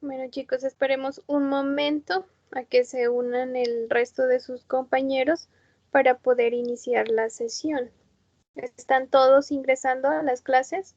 Bueno, chicos, esperemos un momento a que se unan el resto de sus compañeros para poder iniciar la sesión. ¿Están todos ingresando a las clases?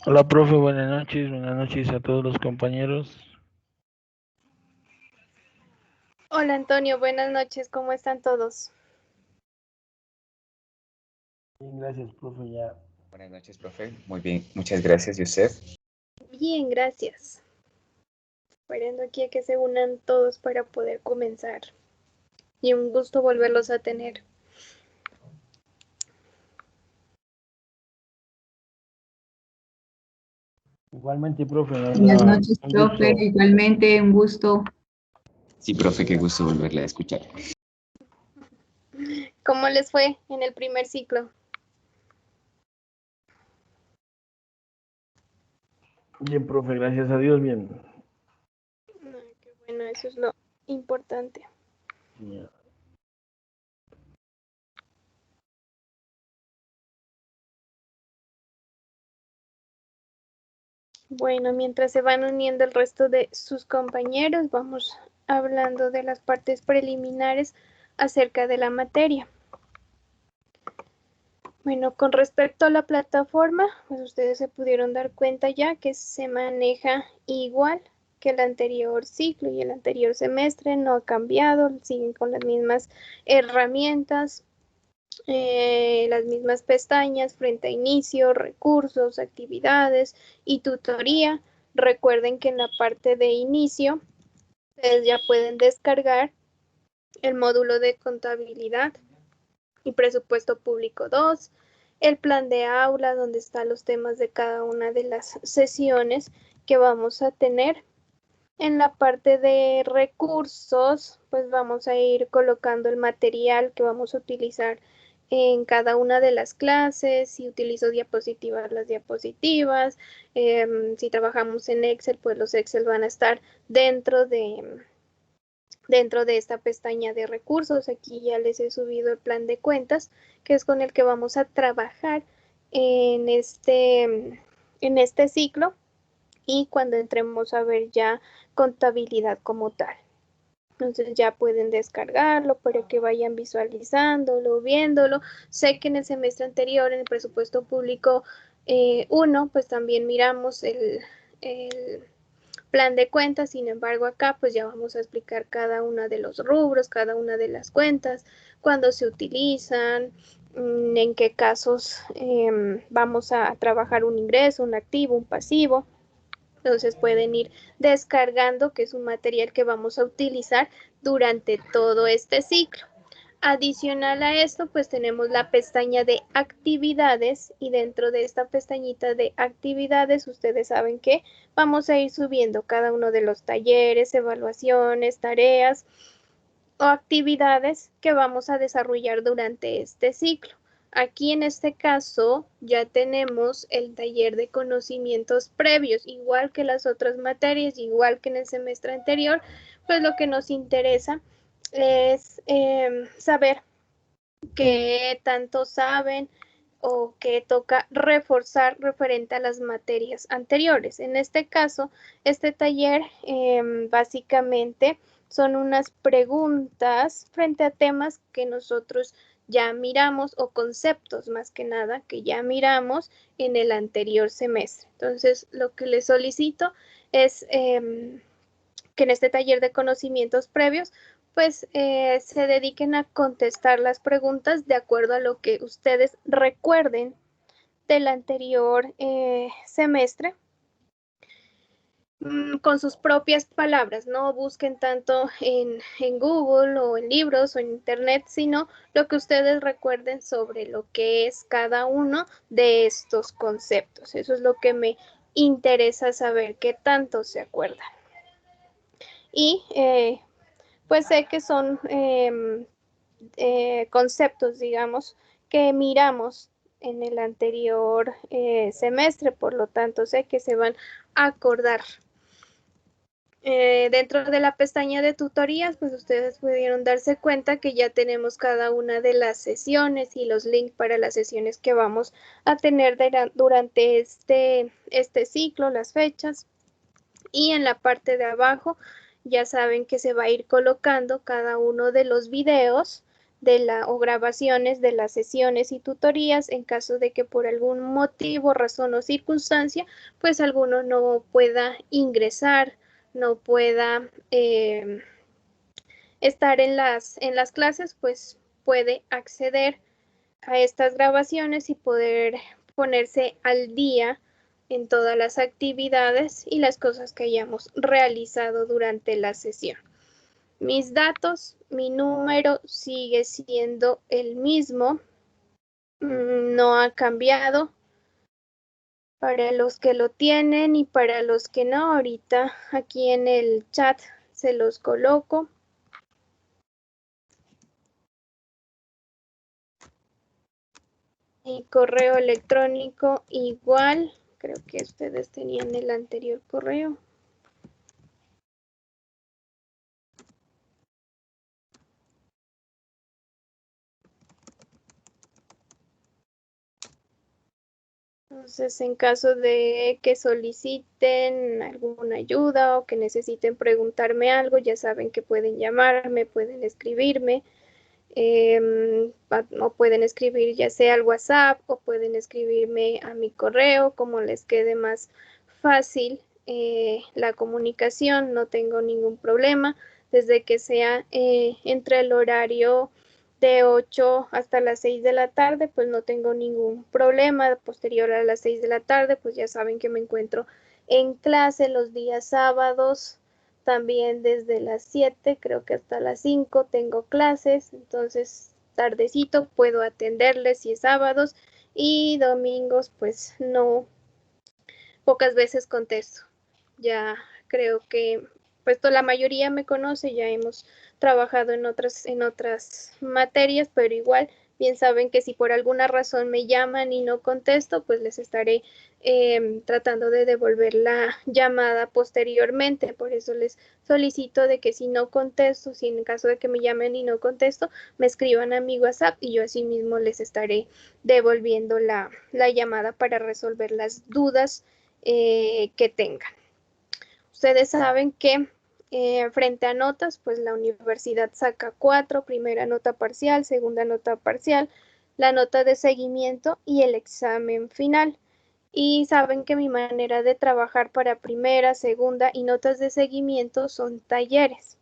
Hola, profe, buenas noches a todos los compañeros. Hola Antonio, buenas noches, ¿cómo están todos? Bien, gracias, profe, ya. Buenas noches, profe. Muy bien, muchas gracias. ¿Y usted? Bien, gracias. Esperando aquí a que se unan todos para poder comenzar. Y un gusto volverlos a tener. Igualmente, profe, nos Buenas da noches, un profe. gusto. Igualmente, un gusto. Sí, profe, qué gusto volverle a escuchar. ¿Cómo les fue en el primer ciclo? Bien, profe, gracias a Dios, bien. Qué bueno, eso es lo importante. Ya. Bueno, mientras se van uniendo el resto de sus compañeros, vamos hablando de las partes preliminares acerca de la materia. Bueno, con respecto a la plataforma, pues ustedes se pudieron dar cuenta ya que se maneja igual que el anterior ciclo y el anterior semestre, no ha cambiado, siguen con las mismas herramientas, las mismas pestañas frente a inicio, recursos, actividades y tutoría. Recuerden que en la parte de inicio, ustedes ya pueden descargar el módulo de contabilidad y presupuesto público 2, el plan de aula donde están los temas de cada una de las sesiones que vamos a tener. En la parte de recursos, pues vamos a ir colocando el material que vamos a utilizar en cada una de las clases. Si utilizo diapositivas, las diapositivas. Si trabajamos en Excel, pues los Excel van a estar dentro de esta pestaña de recursos. Aquí ya les he subido el plan de cuentas, que es con el que vamos a trabajar en este ciclo y cuando entremos a ver ya contabilidad como tal. Entonces ya pueden descargarlo para que vayan visualizándolo, viéndolo. Sé que en el semestre anterior, en el presupuesto público 1, pues también miramos el plan de cuentas. Sin embargo, acá pues ya vamos a explicar cada uno de los rubros, cada una de las cuentas, cuándo se utilizan, en qué casos vamos a trabajar un ingreso, un activo, un pasivo. Entonces pueden ir descargando, que es un material que vamos a utilizar durante todo este ciclo. Adicional a esto, pues tenemos la pestaña de actividades y dentro de esta pestañita de actividades, ustedes saben que vamos a ir subiendo cada uno de los talleres, evaluaciones, tareas o actividades que vamos a desarrollar durante este ciclo. Aquí en este caso ya tenemos el taller de conocimientos previos, igual que las otras materias, igual que en el semestre anterior, pues lo que nos interesa es saber qué tanto saben o qué toca reforzar referente a las materias anteriores. En este caso, este taller básicamente son unas preguntas frente a temas que nosotros ya miramos o conceptos más que nada que ya miramos en el anterior semestre. Entonces, lo que les solicito es que en este taller de conocimientos previos pues se dediquen a contestar las preguntas de acuerdo a lo que ustedes recuerden del anterior semestre con sus propias palabras. No busquen tanto en Google o en libros o en Internet, sino lo que ustedes recuerden sobre lo que es cada uno de estos conceptos. Eso es lo que me interesa saber, qué tanto se acuerdan. Y pues sé que son conceptos, digamos, que miramos en el anterior semestre, por lo tanto sé que se van a acordar. Dentro de la pestaña de tutorías, pues ustedes pudieron darse cuenta que ya tenemos cada una de las sesiones y los links para las sesiones que vamos a tener durante este ciclo, las fechas. Y en la parte de abajo ya saben que se va a ir colocando cada uno de los videos o grabaciones de las sesiones y tutorías en caso de que por algún motivo, razón o circunstancia, pues alguno no pueda ingresar, no pueda estar en las clases, pues puede acceder a estas grabaciones y poder ponerse al día en todas las actividades y las cosas que hayamos realizado durante la sesión. Mis datos, mi número sigue siendo el mismo, no ha cambiado para los que lo tienen y para los que no. Ahorita aquí en el chat se los coloco. Y correo electrónico igual, creo que ustedes tenían el anterior correo. Entonces, en caso de que soliciten alguna ayuda o que necesiten preguntarme algo, ya saben que pueden llamarme, pueden escribirme, o pueden escribir ya sea al WhatsApp o pueden escribirme a mi correo, como les quede más fácil la comunicación, no tengo ningún problema, desde que sea entre el horario de 8 hasta las 6 de la tarde, pues no tengo ningún problema. Posterior a las 6 de la tarde, pues ya saben que me encuentro en clase los días sábados, también desde las 7, creo que hasta las 5 tengo clases, entonces tardecito puedo atenderles si es sábados, y domingos pues no, pocas veces contesto. Ya creo que pues la mayoría me conoce, ya hemos trabajado en otras materias, pero igual bien saben que si por alguna razón me llaman y no contesto, pues les estaré tratando de devolver la llamada posteriormente. Por eso les solicito de que si no contesto, si en caso de que me llamen y no contesto, me escriban a mi WhatsApp y yo así mismo les estaré devolviendo la llamada para resolver las dudas que tengan. Ustedes saben que frente a notas, pues la universidad saca 4, primera nota parcial, segunda nota parcial, la nota de seguimiento y el examen final. Y saben que mi manera de trabajar para primera, segunda y notas de seguimiento son talleres.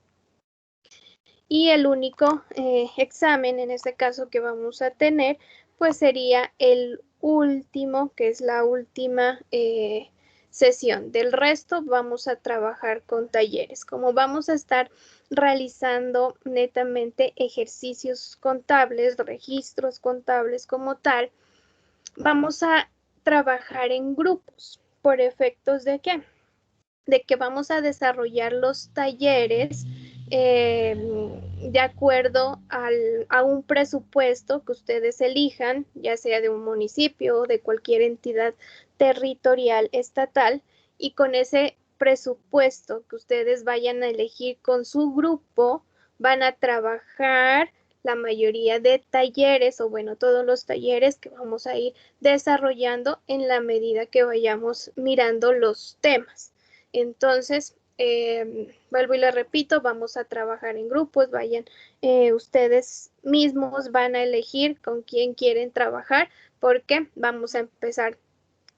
Y el único examen en este caso que vamos a tener, pues sería el último, que es la última sesión. Del resto vamos a trabajar con talleres. Como vamos a estar realizando netamente ejercicios contables, registros contables como tal, vamos a trabajar en grupos. ¿Por efectos de qué? De que vamos a desarrollar los talleres de acuerdo a un presupuesto que ustedes elijan, ya sea de un municipio o de cualquier entidad territorial estatal, y con ese presupuesto que ustedes vayan a elegir con su grupo, van a trabajar la mayoría de talleres, o bueno, todos los talleres que vamos a ir desarrollando en la medida que vayamos mirando los temas. Entonces, vuelvo y les repito, vamos a trabajar en grupos, vayan, ustedes mismos van a elegir con quién quieren trabajar, porque vamos a empezar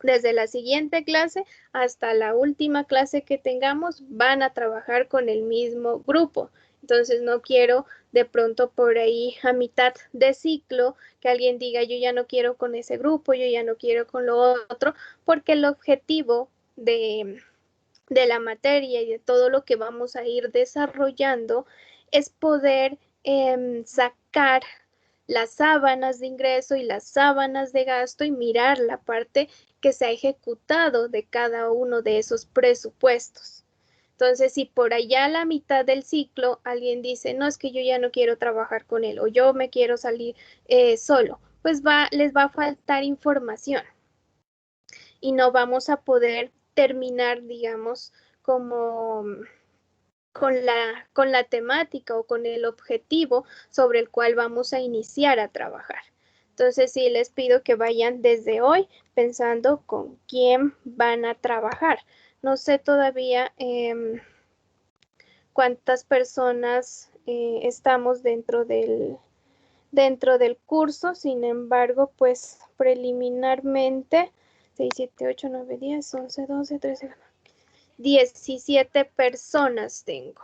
desde la siguiente clase hasta la última clase que tengamos, van a trabajar con el mismo grupo. Entonces no quiero de pronto por ahí a mitad de ciclo que alguien diga yo ya no quiero con ese grupo, yo ya no quiero con lo otro, porque el objetivo de la materia y de todo lo que vamos a ir desarrollando es poder sacar las sábanas de ingreso y las sábanas de gasto y mirar la parte que se ha ejecutado de cada uno de esos presupuestos. Entonces, si por allá a la mitad del ciclo alguien dice, no, es que yo ya no quiero trabajar con él o yo me quiero salir solo, pues les va a faltar información y no vamos a poder terminar, digamos, como con la temática o con el objetivo sobre el cual vamos a iniciar a trabajar. Entonces, sí les pido que vayan desde hoy pensando con quién van a trabajar. No sé todavía cuántas personas estamos dentro del dentro del curso. Sin embargo, pues preliminarmente 6, 7, 8, 9, 10, 11, 12, 13, 17 personas tengo.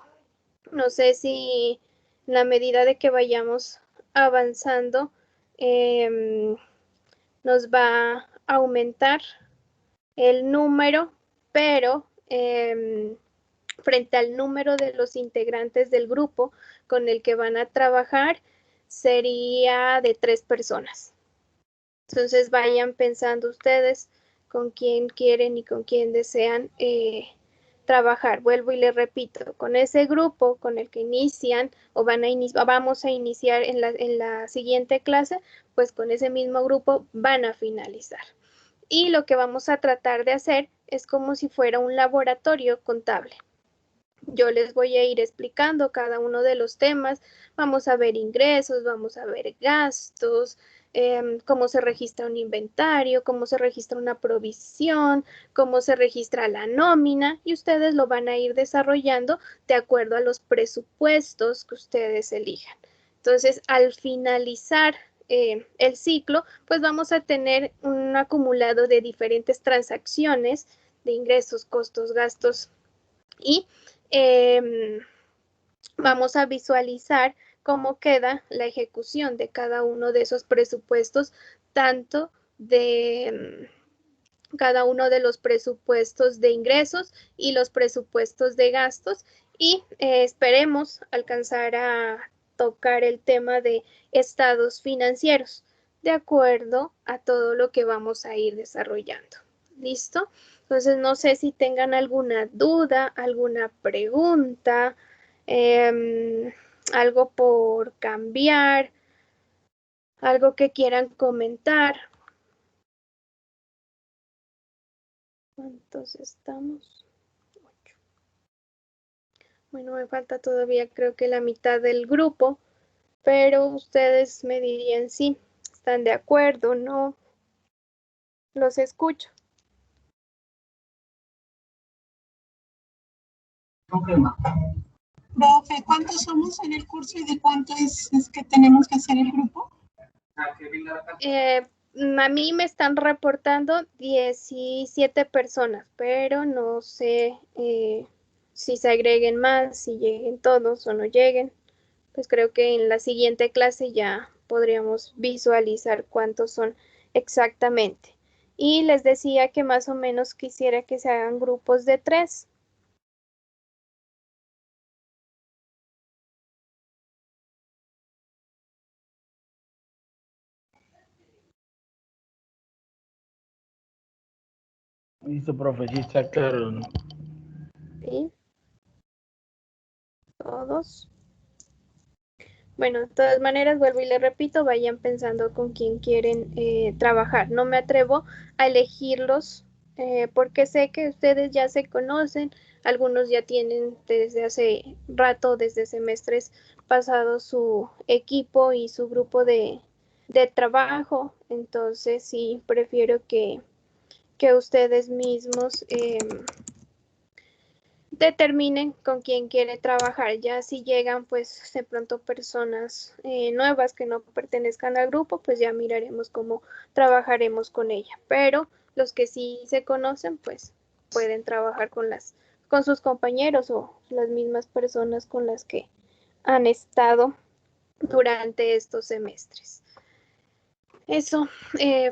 No sé si en la medida de que vayamos avanzando nos va a aumentar el número, pero frente al número de los integrantes del grupo con el que van a trabajar sería de 3 personas. Entonces vayan pensando ustedes con quién quieren y con quién desean trabajar. Vuelvo y les repito, con ese grupo con el que inician o vamos a iniciar en la siguiente clase, pues con ese mismo grupo van a finalizar. Y lo que vamos a tratar de hacer es como si fuera un laboratorio contable. Yo les voy a ir explicando cada uno de los temas. Vamos a ver ingresos, vamos a ver gastos, cómo se registra un inventario, cómo se registra una provisión, cómo se registra la nómina, y ustedes lo van a ir desarrollando de acuerdo a los presupuestos que ustedes elijan. Entonces, al finalizar el ciclo, pues vamos a tener un acumulado de diferentes transacciones de ingresos, costos, gastos, y vamos a visualizar cómo queda la ejecución de cada uno de esos presupuestos, tanto de cada uno de los presupuestos de ingresos y los presupuestos de gastos, y esperemos alcanzar a tocar el tema de estados financieros de acuerdo a todo lo que vamos a ir desarrollando. ¿Listo? Entonces, no sé si tengan alguna duda, alguna pregunta, algo por cambiar, algo que quieran comentar. ¿Cuántos estamos? 8. Bueno, me falta todavía creo que la mitad del grupo, pero ustedes me dirían si están de acuerdo o no. Los escucho. Profe, ¿cuántos somos en el curso y de cuánto es que tenemos que hacer el grupo? A mí me están reportando 17 personas, pero no sé si se agreguen más, si lleguen todos o no lleguen. Pues creo que en la siguiente clase ya podríamos visualizar cuántos son exactamente. Y les decía que más o menos quisiera que se hagan grupos de 3. Listo, profe, sí está claro, ¿no? ¿Sí? Todos. Bueno, de todas maneras, vuelvo y les repito, vayan pensando con quién quieren trabajar. No me atrevo a elegirlos porque sé que ustedes ya se conocen, algunos ya tienen desde hace rato, desde semestres pasados, su equipo y su grupo de trabajo. Entonces, sí, prefiero que ustedes mismos determinen con quién quiere trabajar. Ya si llegan pues de pronto personas nuevas que no pertenezcan al grupo, pues ya miraremos cómo trabajaremos con ella. Pero los que sí se conocen, pues pueden trabajar con sus compañeros o las mismas personas con las que han estado durante estos semestres. Eso,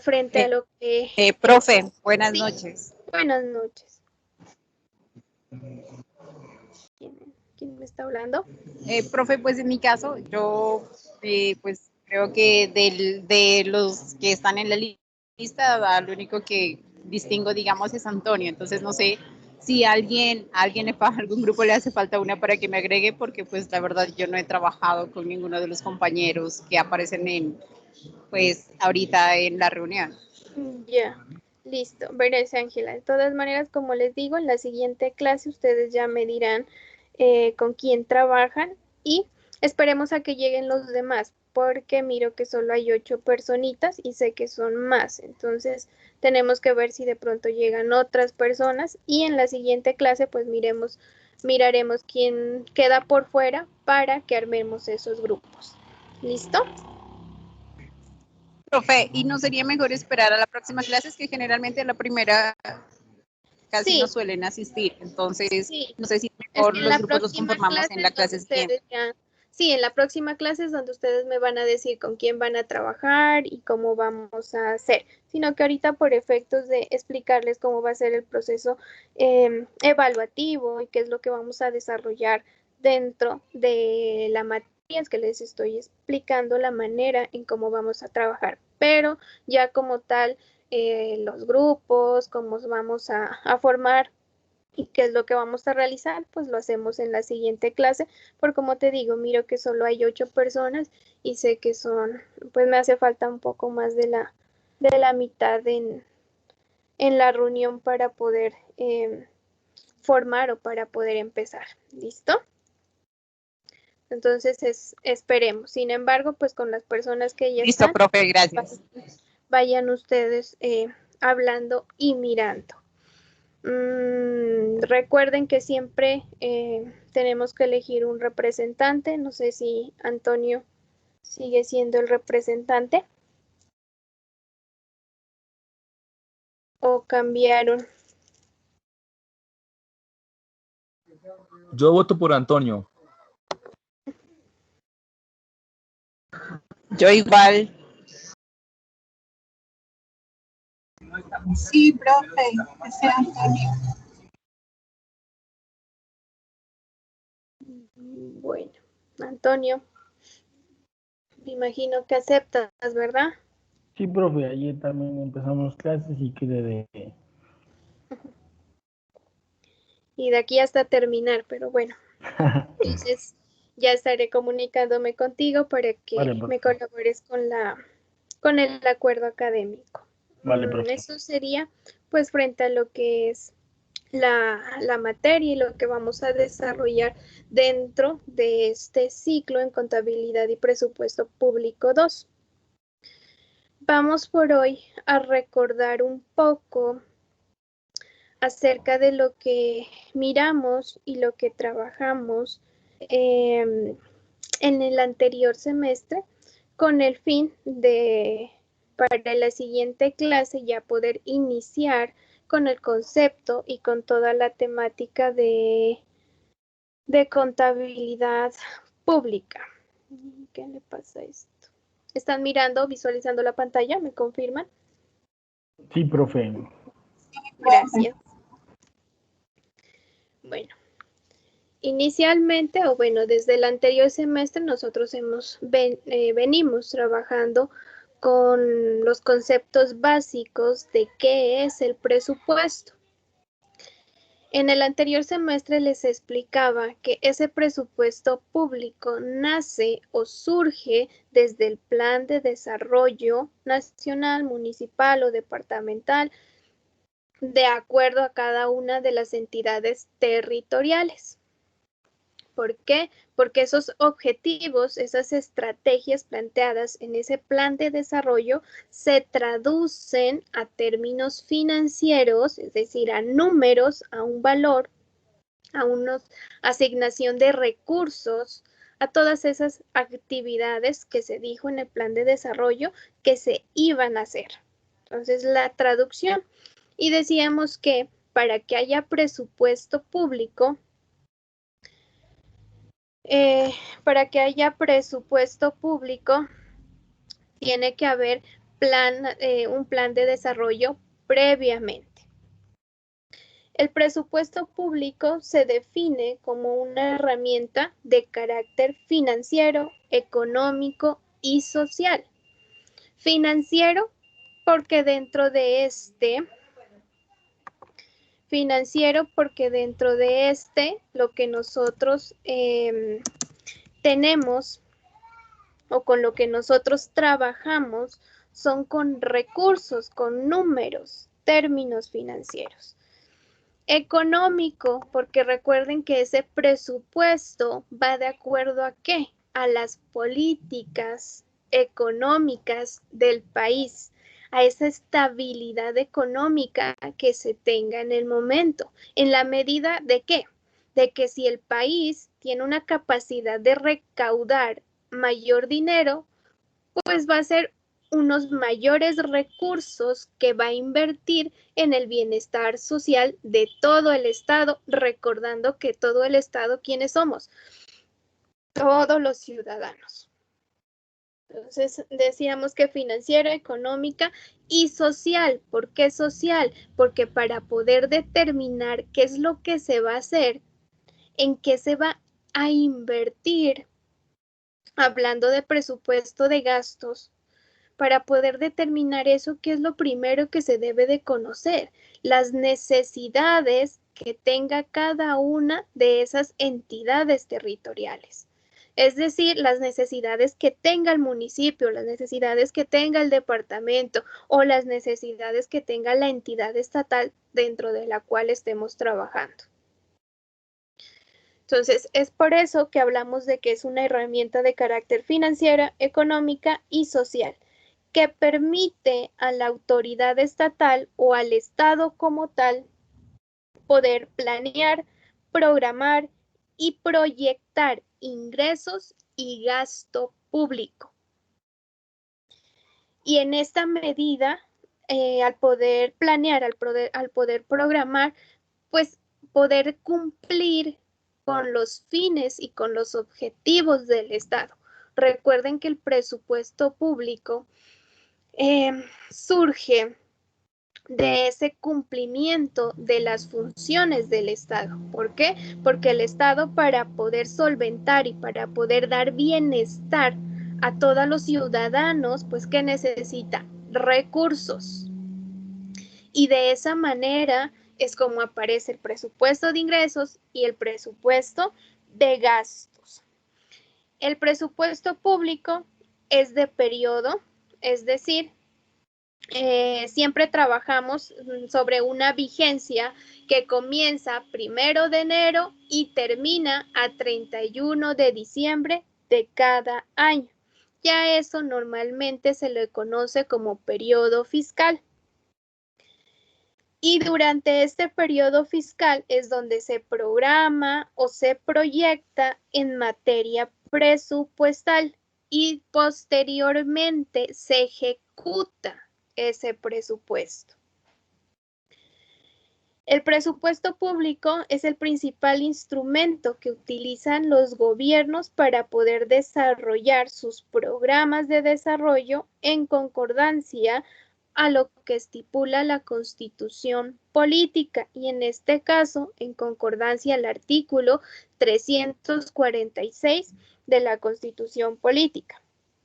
frente a lo que... Profe, buenas Sí, noches. buenas noches. ¿Quién me está hablando? Profe, pues en mi caso, yo pues creo que de los que están en la lista, lo único que distingo, digamos, es Antonio. Entonces no sé si algún grupo le hace falta una para que me agregue, porque pues la verdad yo no he trabajado con ninguno de los compañeros que aparecen pues ahorita en la reunión. Ya, listo. Verás, Ángela. De todas maneras, como les digo, en la siguiente clase ustedes ya me dirán con quién trabajan, y esperemos a que lleguen los demás, porque miro que solo hay 8 personitas y sé que son más. Entonces, tenemos que ver si de pronto llegan otras personas, y en la siguiente clase pues miraremos quién queda por fuera para que armemos esos grupos. ¿Listo? Profe, ¿y no sería mejor esperar a la próxima clase? Es que generalmente a la primera casi no Sí, suelen asistir, entonces sí. no sé si Es mejor que en los la grupos los próxima conformamos clase en es la donde clase siguiente. ustedes ya, sí, en la próxima clase es donde ustedes me van a decir con quién van a trabajar y cómo vamos a hacer, sino que ahorita por efectos de explicarles cómo va a ser el proceso evaluativo y qué es lo que vamos a desarrollar dentro de la materia, es que les estoy explicando la manera en cómo vamos a trabajar, pero ya como tal, los grupos, cómo vamos a formar y qué es lo que vamos a realizar, pues lo hacemos en la siguiente clase, porque como te digo, miro que solo hay 8 personas y sé que son, pues me hace falta un poco más de la mitad en la reunión para poder formar o para poder empezar. ¿Listo? Entonces esperemos. Sin embargo, pues con las personas que ya Listo, están, profe, gracias. vayan ustedes hablando y mirando. Recuerden que siempre tenemos que elegir un representante. No sé si Antonio sigue siendo el representante o cambiaron. Yo voto por Antonio. Yo igual. Sí, profe, que sea Antonio. Bueno, Antonio, me imagino que aceptas, ¿verdad? Sí, profe, ayer también empezamos clases y quedé de... Y de aquí hasta terminar, pero bueno, entonces ya estaré comunicándome contigo para que Vale, me profe. colabores con el acuerdo académico. Vale, profe. Eso sería pues frente a lo que es la materia y lo que vamos a desarrollar dentro de este ciclo en contabilidad y presupuesto público 2. Vamos por hoy a recordar un poco acerca de lo que miramos y lo que trabajamos en el anterior semestre con el fin de para la siguiente clase ya poder iniciar con el concepto y con toda la temática de contabilidad pública. ¿Qué le pasa a esto? ¿Están mirando, visualizando la pantalla? ¿Me confirman? Sí, profe. Gracias. Bueno, inicialmente, o bueno, desde el anterior semestre nosotros venimos trabajando con los conceptos básicos de qué es el presupuesto. En el anterior semestre les explicaba que ese presupuesto público nace o surge desde el plan de desarrollo nacional, municipal o departamental, de acuerdo a cada una de las entidades territoriales. ¿Por qué? Porque esos objetivos, esas estrategias planteadas en ese plan de desarrollo se traducen a términos financieros, es decir, a números, a un valor, a una asignación de recursos, a todas esas actividades que se dijo en el plan de desarrollo que se iban a hacer. Entonces, la traducción. Y decíamos que para que haya presupuesto público, tiene que haber un plan de desarrollo previamente. El presupuesto público se define como una herramienta de carácter financiero, económico y social. Financiero porque dentro de lo que nosotros tenemos o con lo que nosotros trabajamos son con recursos, con números, términos financieros. Económico, porque recuerden que ese presupuesto va de acuerdo a qué? A las políticas económicas del país, a esa estabilidad económica que se tenga en el momento, en la medida de qué? De que si el país tiene una capacidad de recaudar mayor dinero, pues va a ser unos mayores recursos que va a invertir en el bienestar social de todo el Estado, recordando que todo el Estado, ¿quiénes somos? Todos los ciudadanos. Entonces, decíamos que financiera, económica y social. ¿Por qué social? Porque para poder determinar qué es lo que se va a hacer, en qué se va a invertir, hablando de presupuesto de gastos, para poder determinar eso, ¿qué es lo primero que se debe de conocer? Las necesidades que tenga cada una de esas entidades territoriales. Es decir, las necesidades que tenga el municipio, las necesidades que tenga el departamento o las necesidades que tenga la entidad estatal dentro de la cual estemos trabajando. Entonces, es por eso que hablamos de que es una herramienta de carácter financiera, económica y social, que permite a la autoridad estatal o al Estado como tal poder planear, programar y proyectar ingresos y gasto público. Y en esta medida, al poder planear, al poder programar, pues poder cumplir con los fines y con los objetivos del Estado. Recuerden que el presupuesto público surge de ese cumplimiento de las funciones del Estado. ¿Por qué? Porque el Estado, para poder solventar y para poder dar bienestar a todos los ciudadanos, pues ¿qué necesita? Recursos. Y de esa manera es como aparece el presupuesto de ingresos y el presupuesto de gastos. El presupuesto público es de periodo, es decir, siempre trabajamos sobre una vigencia que comienza 1 de enero y termina a 31 de diciembre de cada año. Ya eso normalmente se le conoce como periodo fiscal. Y durante este periodo fiscal es donde se programa o se proyecta en materia presupuestal y posteriormente se ejecuta ese presupuesto. El presupuesto público es el principal instrumento que utilizan los gobiernos para poder desarrollar sus programas de desarrollo en concordancia a lo que estipula la Constitución política y en este caso en concordancia al artículo 346 de la Constitución política.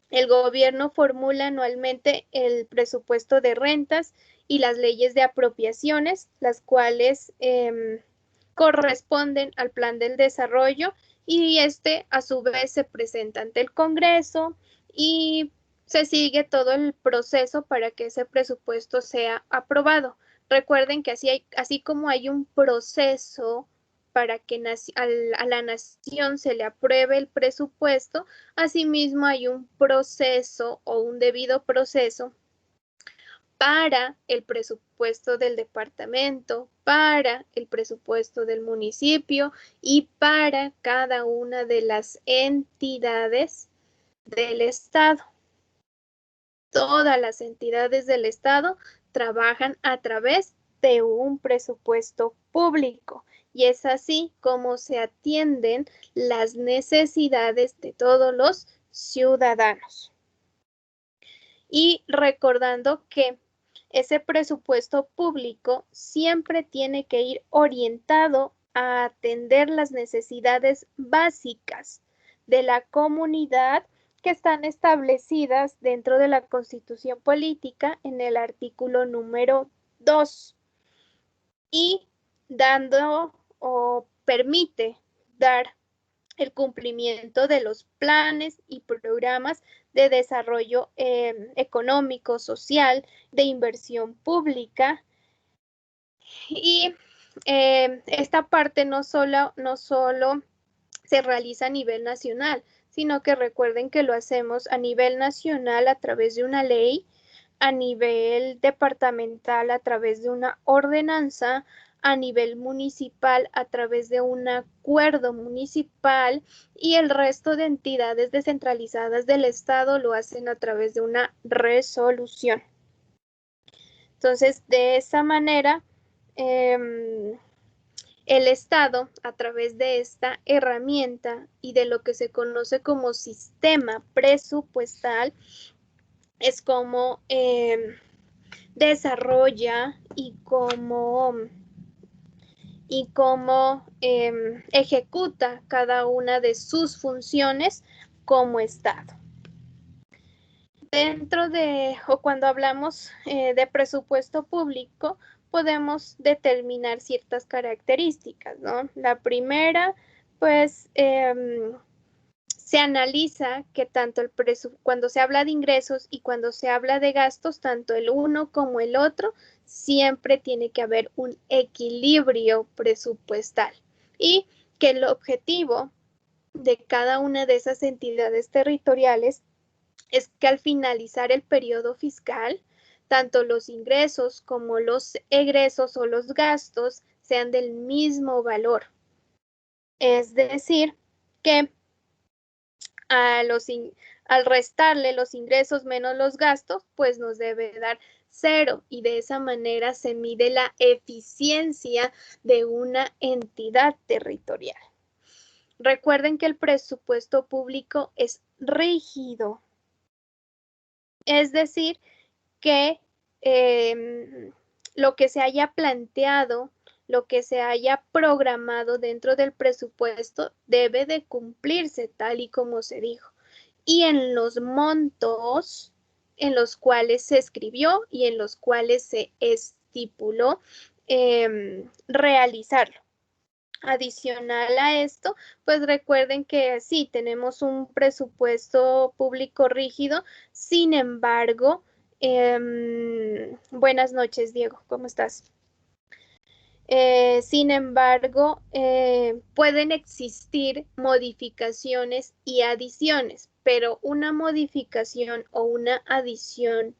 El gobierno formula anualmente el presupuesto de rentas y las leyes de apropiaciones, las cuales corresponden al plan del desarrollo y este a su vez se presenta ante el Congreso y se sigue todo el proceso para que ese presupuesto sea aprobado. Recuerden que así como hay un proceso para que a la nación se le apruebe el presupuesto, asimismo hay un proceso o un debido proceso para el presupuesto del departamento, para el presupuesto del municipio y para cada una de las entidades del Estado. Todas las entidades del Estado trabajan a través de un presupuesto público y es así como se atienden las necesidades de todos los ciudadanos. Y recordando que ese presupuesto público siempre tiene que ir orientado a atender las necesidades básicas de la comunidad que están establecidas dentro de la Constitución política en el artículo número 2 y dando o permite dar el cumplimiento de los planes y programas de desarrollo económico, social, de inversión pública. Y esta parte no solo se realiza a nivel nacional, sino que recuerden que lo hacemos a nivel nacional a través de una ley, a nivel departamental a través de una ordenanza, a nivel municipal a través de un acuerdo municipal y el resto de entidades descentralizadas del Estado lo hacen a través de una resolución. Entonces, de esa manera, el Estado, a través de esta herramienta y de lo que se conoce como sistema presupuestal, es como desarrolla y cómo ejecuta cada una de sus funciones como Estado. Dentro de, o cuando hablamos de presupuesto público, podemos determinar ciertas características, ¿no? La primera, pues, se analiza que tanto cuando se habla de ingresos y cuando se habla de gastos, tanto el uno como el otro, siempre tiene que haber un equilibrio presupuestal y que el objetivo de cada una de esas entidades territoriales es que al finalizar el periodo fiscal, tanto los ingresos como los egresos o los gastos sean del mismo valor. Es decir, que al restarle los ingresos menos los gastos, pues nos debe dar 0 y de esa manera se mide la eficiencia de una entidad territorial. Recuerden que el presupuesto público es rígido, es decir, que lo que se haya planteado, lo que se haya programado dentro del presupuesto debe de cumplirse tal y como se dijo. Y en los montos en los cuales se escribió y en los cuales se estipuló realizarlo. Adicional a esto, pues recuerden que sí, tenemos un presupuesto público rígido, sin embargo, buenas noches, Diego, ¿cómo estás? Sin embargo, pueden existir modificaciones y adiciones, pero una modificación o una adición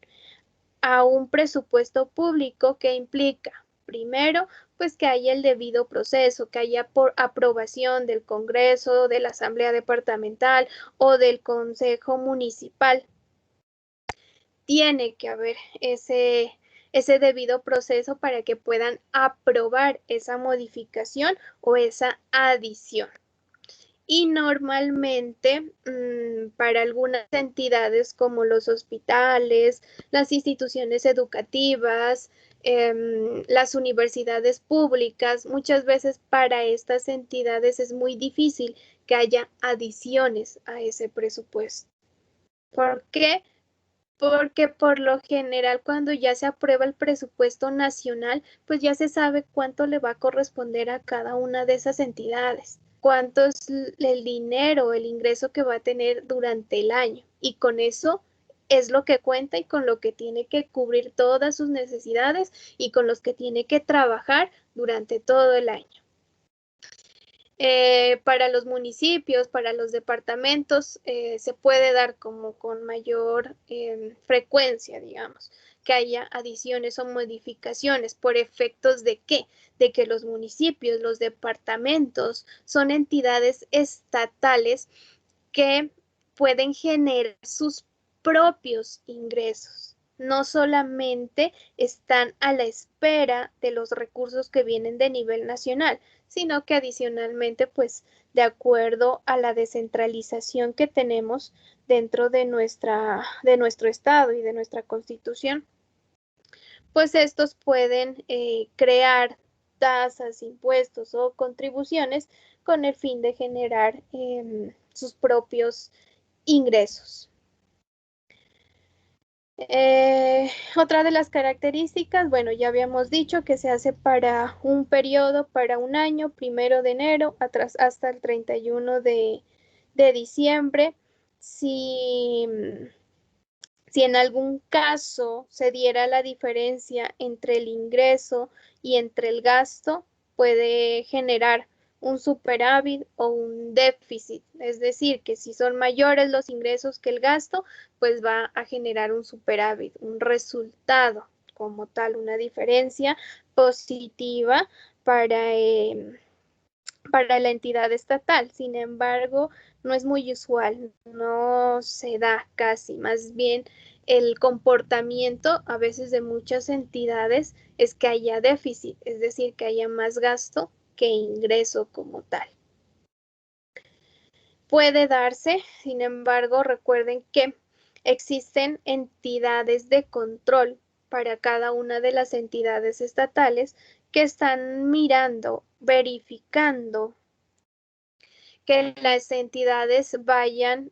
a un presupuesto público que implica, primero, pues que haya el debido proceso, que haya por aprobación del Congreso, de la Asamblea Departamental o del Consejo Municipal. Tiene que haber ese debido proceso para que puedan aprobar esa modificación o esa adición. Y normalmente para algunas entidades como los hospitales, las instituciones educativas, las universidades públicas, muchas veces para estas entidades es muy difícil que haya adiciones a ese presupuesto. ¿Por qué? Porque por lo general cuando ya se aprueba el presupuesto nacional, pues ya se sabe cuánto le va a corresponder a cada una de esas entidades, cuánto es el dinero, el ingreso que va a tener durante el año. Y con eso es lo que cuenta y con lo que tiene que cubrir todas sus necesidades y con los que tiene que trabajar durante todo el año. Para los municipios, para los departamentos, se puede dar como con mayor frecuencia, digamos, que haya adiciones o modificaciones por efectos de ¿qué? De que los municipios, los departamentos son entidades estatales que pueden generar sus propios ingresos. No solamente están a la espera de los recursos que vienen de nivel nacional, sino que adicionalmente, pues, de acuerdo a la descentralización que tenemos dentro de nuestro Estado y de nuestra Constitución, pues estos pueden crear tasas, impuestos o contribuciones con el fin de generar sus propios ingresos. Otra de las características, bueno, ya habíamos dicho que se hace para un periodo, para un año, 1 de enero hasta el 31 de diciembre. Si en algún caso se diera la diferencia entre el ingreso y entre el gasto, puede generar un superávit o un déficit, es decir, que si son mayores los ingresos que el gasto, pues va a generar un superávit, un resultado como tal, una diferencia positiva para la entidad estatal. Sin embargo, no es muy usual, no se da casi, más bien el comportamiento a veces de muchas entidades es que haya déficit, es decir, que haya más gasto que ingreso como tal. Puede darse, sin embargo, recuerden que existen entidades de control para cada una de las entidades estatales que están mirando, verificando que las entidades vayan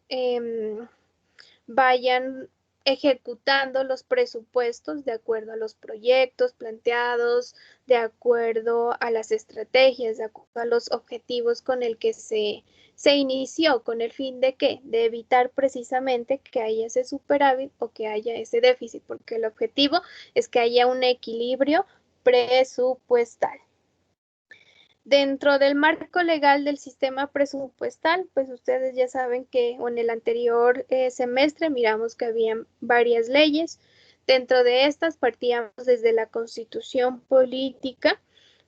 ejecutando los presupuestos de acuerdo a los proyectos planteados, de acuerdo a las estrategias, de acuerdo a los objetivos con el que se inició, con el fin de ¿qué? De evitar precisamente que haya ese superávit o que haya ese déficit, porque el objetivo es que haya un equilibrio presupuestal. Dentro del marco legal del sistema presupuestal, pues ustedes ya saben que en el anterior semestre miramos que había varias leyes. Dentro de estas partíamos desde la Constitución Política,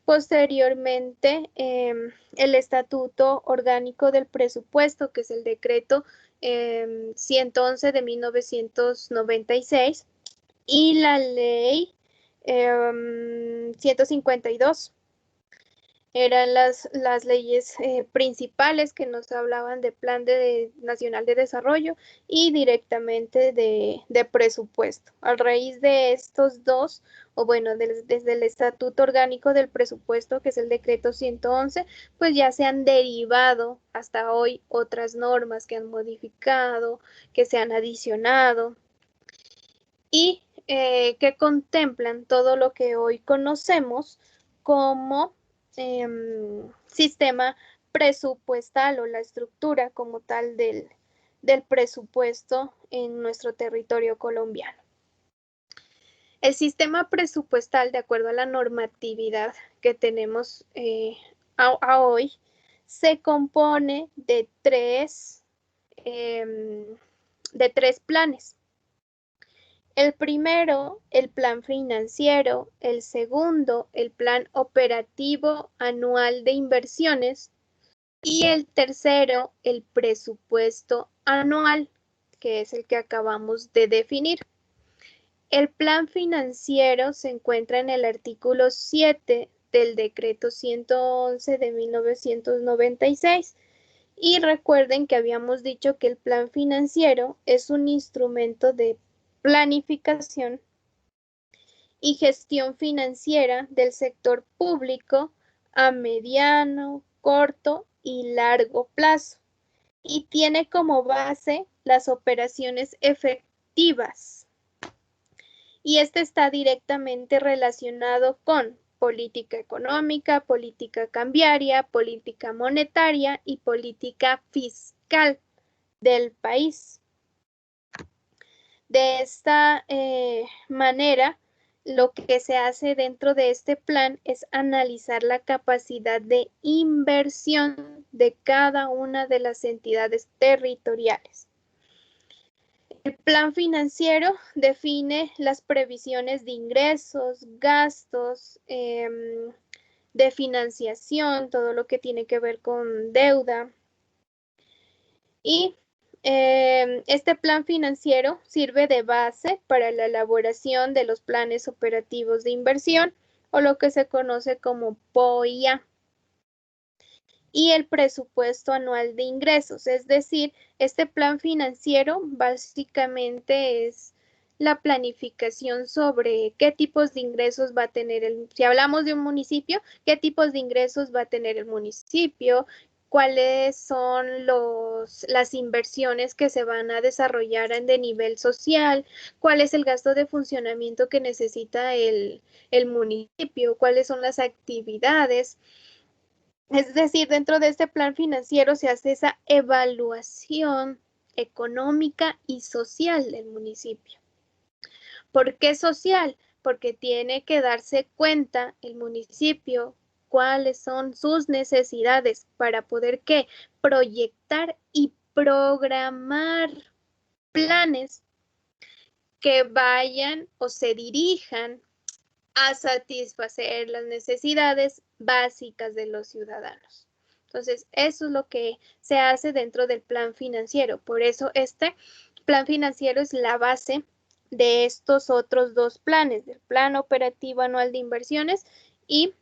posteriormente el Estatuto Orgánico del Presupuesto, que es el decreto 111 de 1996, y la ley 152. Eran las leyes principales que nos hablaban de Plan Nacional de Desarrollo y directamente de presupuesto. A raíz de estos dos, o bueno, desde el Estatuto Orgánico del Presupuesto, que es el decreto 111, pues ya se han derivado hasta hoy otras normas que han modificado, que se han adicionado y que contemplan todo lo que hoy conocemos como sistema presupuestal o la estructura como tal del presupuesto en nuestro territorio colombiano. El sistema presupuestal, de acuerdo a la normatividad que tenemos a hoy, se compone de tres planes. El primero, el plan financiero; el segundo, el plan operativo anual de inversiones; y el tercero, el presupuesto anual, que es el que acabamos de definir. El plan financiero se encuentra en el artículo 7 del decreto 111 de 1996. Y recuerden que habíamos dicho que el plan financiero es un instrumento de planificación y gestión financiera del sector público a mediano, corto y largo plazo, y tiene como base las operaciones efectivas. Y este está directamente relacionado con política económica, política cambiaria, política monetaria y política fiscal del país. De esta manera, lo que se hace dentro de este plan es analizar la capacidad de inversión de cada una de las entidades territoriales. El plan financiero define las previsiones de ingresos, gastos, de financiación, todo lo que tiene que ver con deuda. Y este plan financiero sirve de base para la elaboración de los planes operativos de inversión, o lo que se conoce como POIA. Y el presupuesto anual de ingresos, es decir, este plan financiero básicamente es la planificación sobre qué tipos de ingresos va a tener si hablamos de un municipio, qué tipos de ingresos va a tener el municipio, cuáles son las inversiones que se van a desarrollar de nivel social, cuál es el gasto de funcionamiento que necesita el municipio, cuáles son las actividades. Es decir, dentro de este plan financiero se hace esa evaluación económica y social del municipio. ¿Por qué social? Porque tiene que darse cuenta el municipio cuáles son sus necesidades para poder ¿qué? Proyectar y programar planes que vayan o se dirijan a satisfacer las necesidades básicas de los ciudadanos. Entonces, eso es lo que se hace dentro del plan financiero. Por eso este plan financiero es la base de estos otros dos planes, del plan operativo anual de inversiones y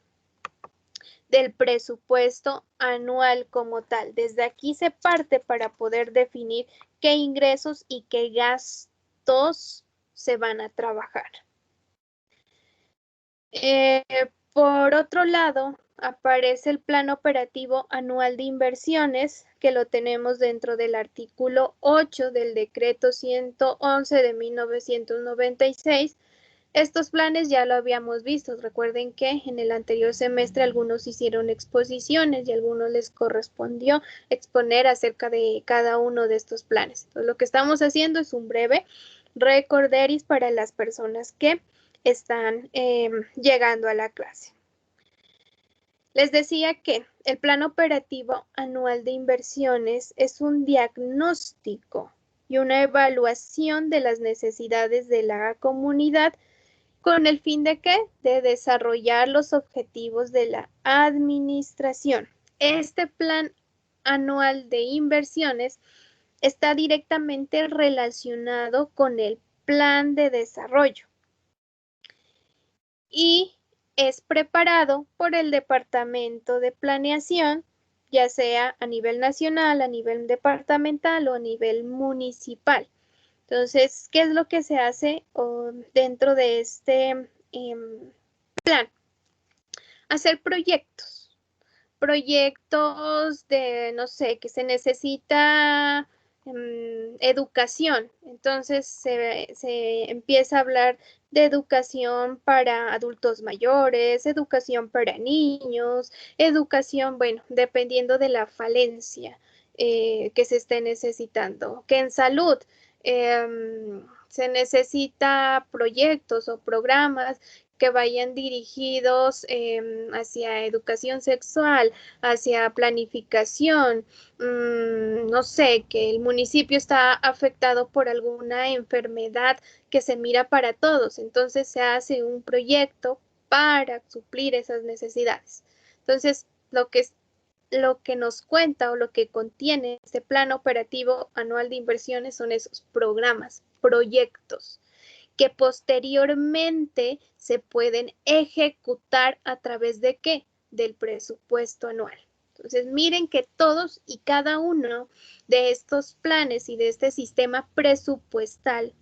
del presupuesto anual como tal. Desde aquí se parte para poder definir qué ingresos y qué gastos se van a trabajar. Por otro lado, aparece el plan operativo anual de inversiones, que lo tenemos dentro del artículo 8 del decreto 111 de 1996. Estos planes ya lo habíamos visto. Recuerden que en el anterior semestre algunos hicieron exposiciones y a algunos les correspondió exponer acerca de cada uno de estos planes. Entonces, lo que estamos haciendo es un breve recorderis para las personas que están llegando a la clase. Les decía que el plan operativo anual de inversiones es un diagnóstico y una evaluación de las necesidades de la comunidad con el fin de ¿qué? De desarrollar los objetivos de la administración. Este plan anual de inversiones está directamente relacionado con el plan de desarrollo y es preparado por el Departamento de Planeación, ya sea a nivel nacional, a nivel departamental o a nivel municipal. Entonces, ¿qué es lo que se hace dentro de este plan? Hacer proyectos de, no sé, que se necesita educación. Entonces, se empieza a hablar de educación para adultos mayores, educación para niños, educación, bueno, dependiendo de la falencia que se esté necesitando. Que en salud se necesita proyectos o programas que vayan dirigidos hacia educación sexual, hacia planificación, no sé, que el municipio está afectado por alguna enfermedad que se mira para todos, entonces se hace un proyecto para suplir esas necesidades. Entonces, lo que nos cuenta o lo que contiene este plan operativo anual de inversiones son esos programas, proyectos, que posteriormente se pueden ejecutar a través de ¿qué? Del presupuesto anual. Entonces, miren que todos y cada uno de estos planes y de este sistema presupuestal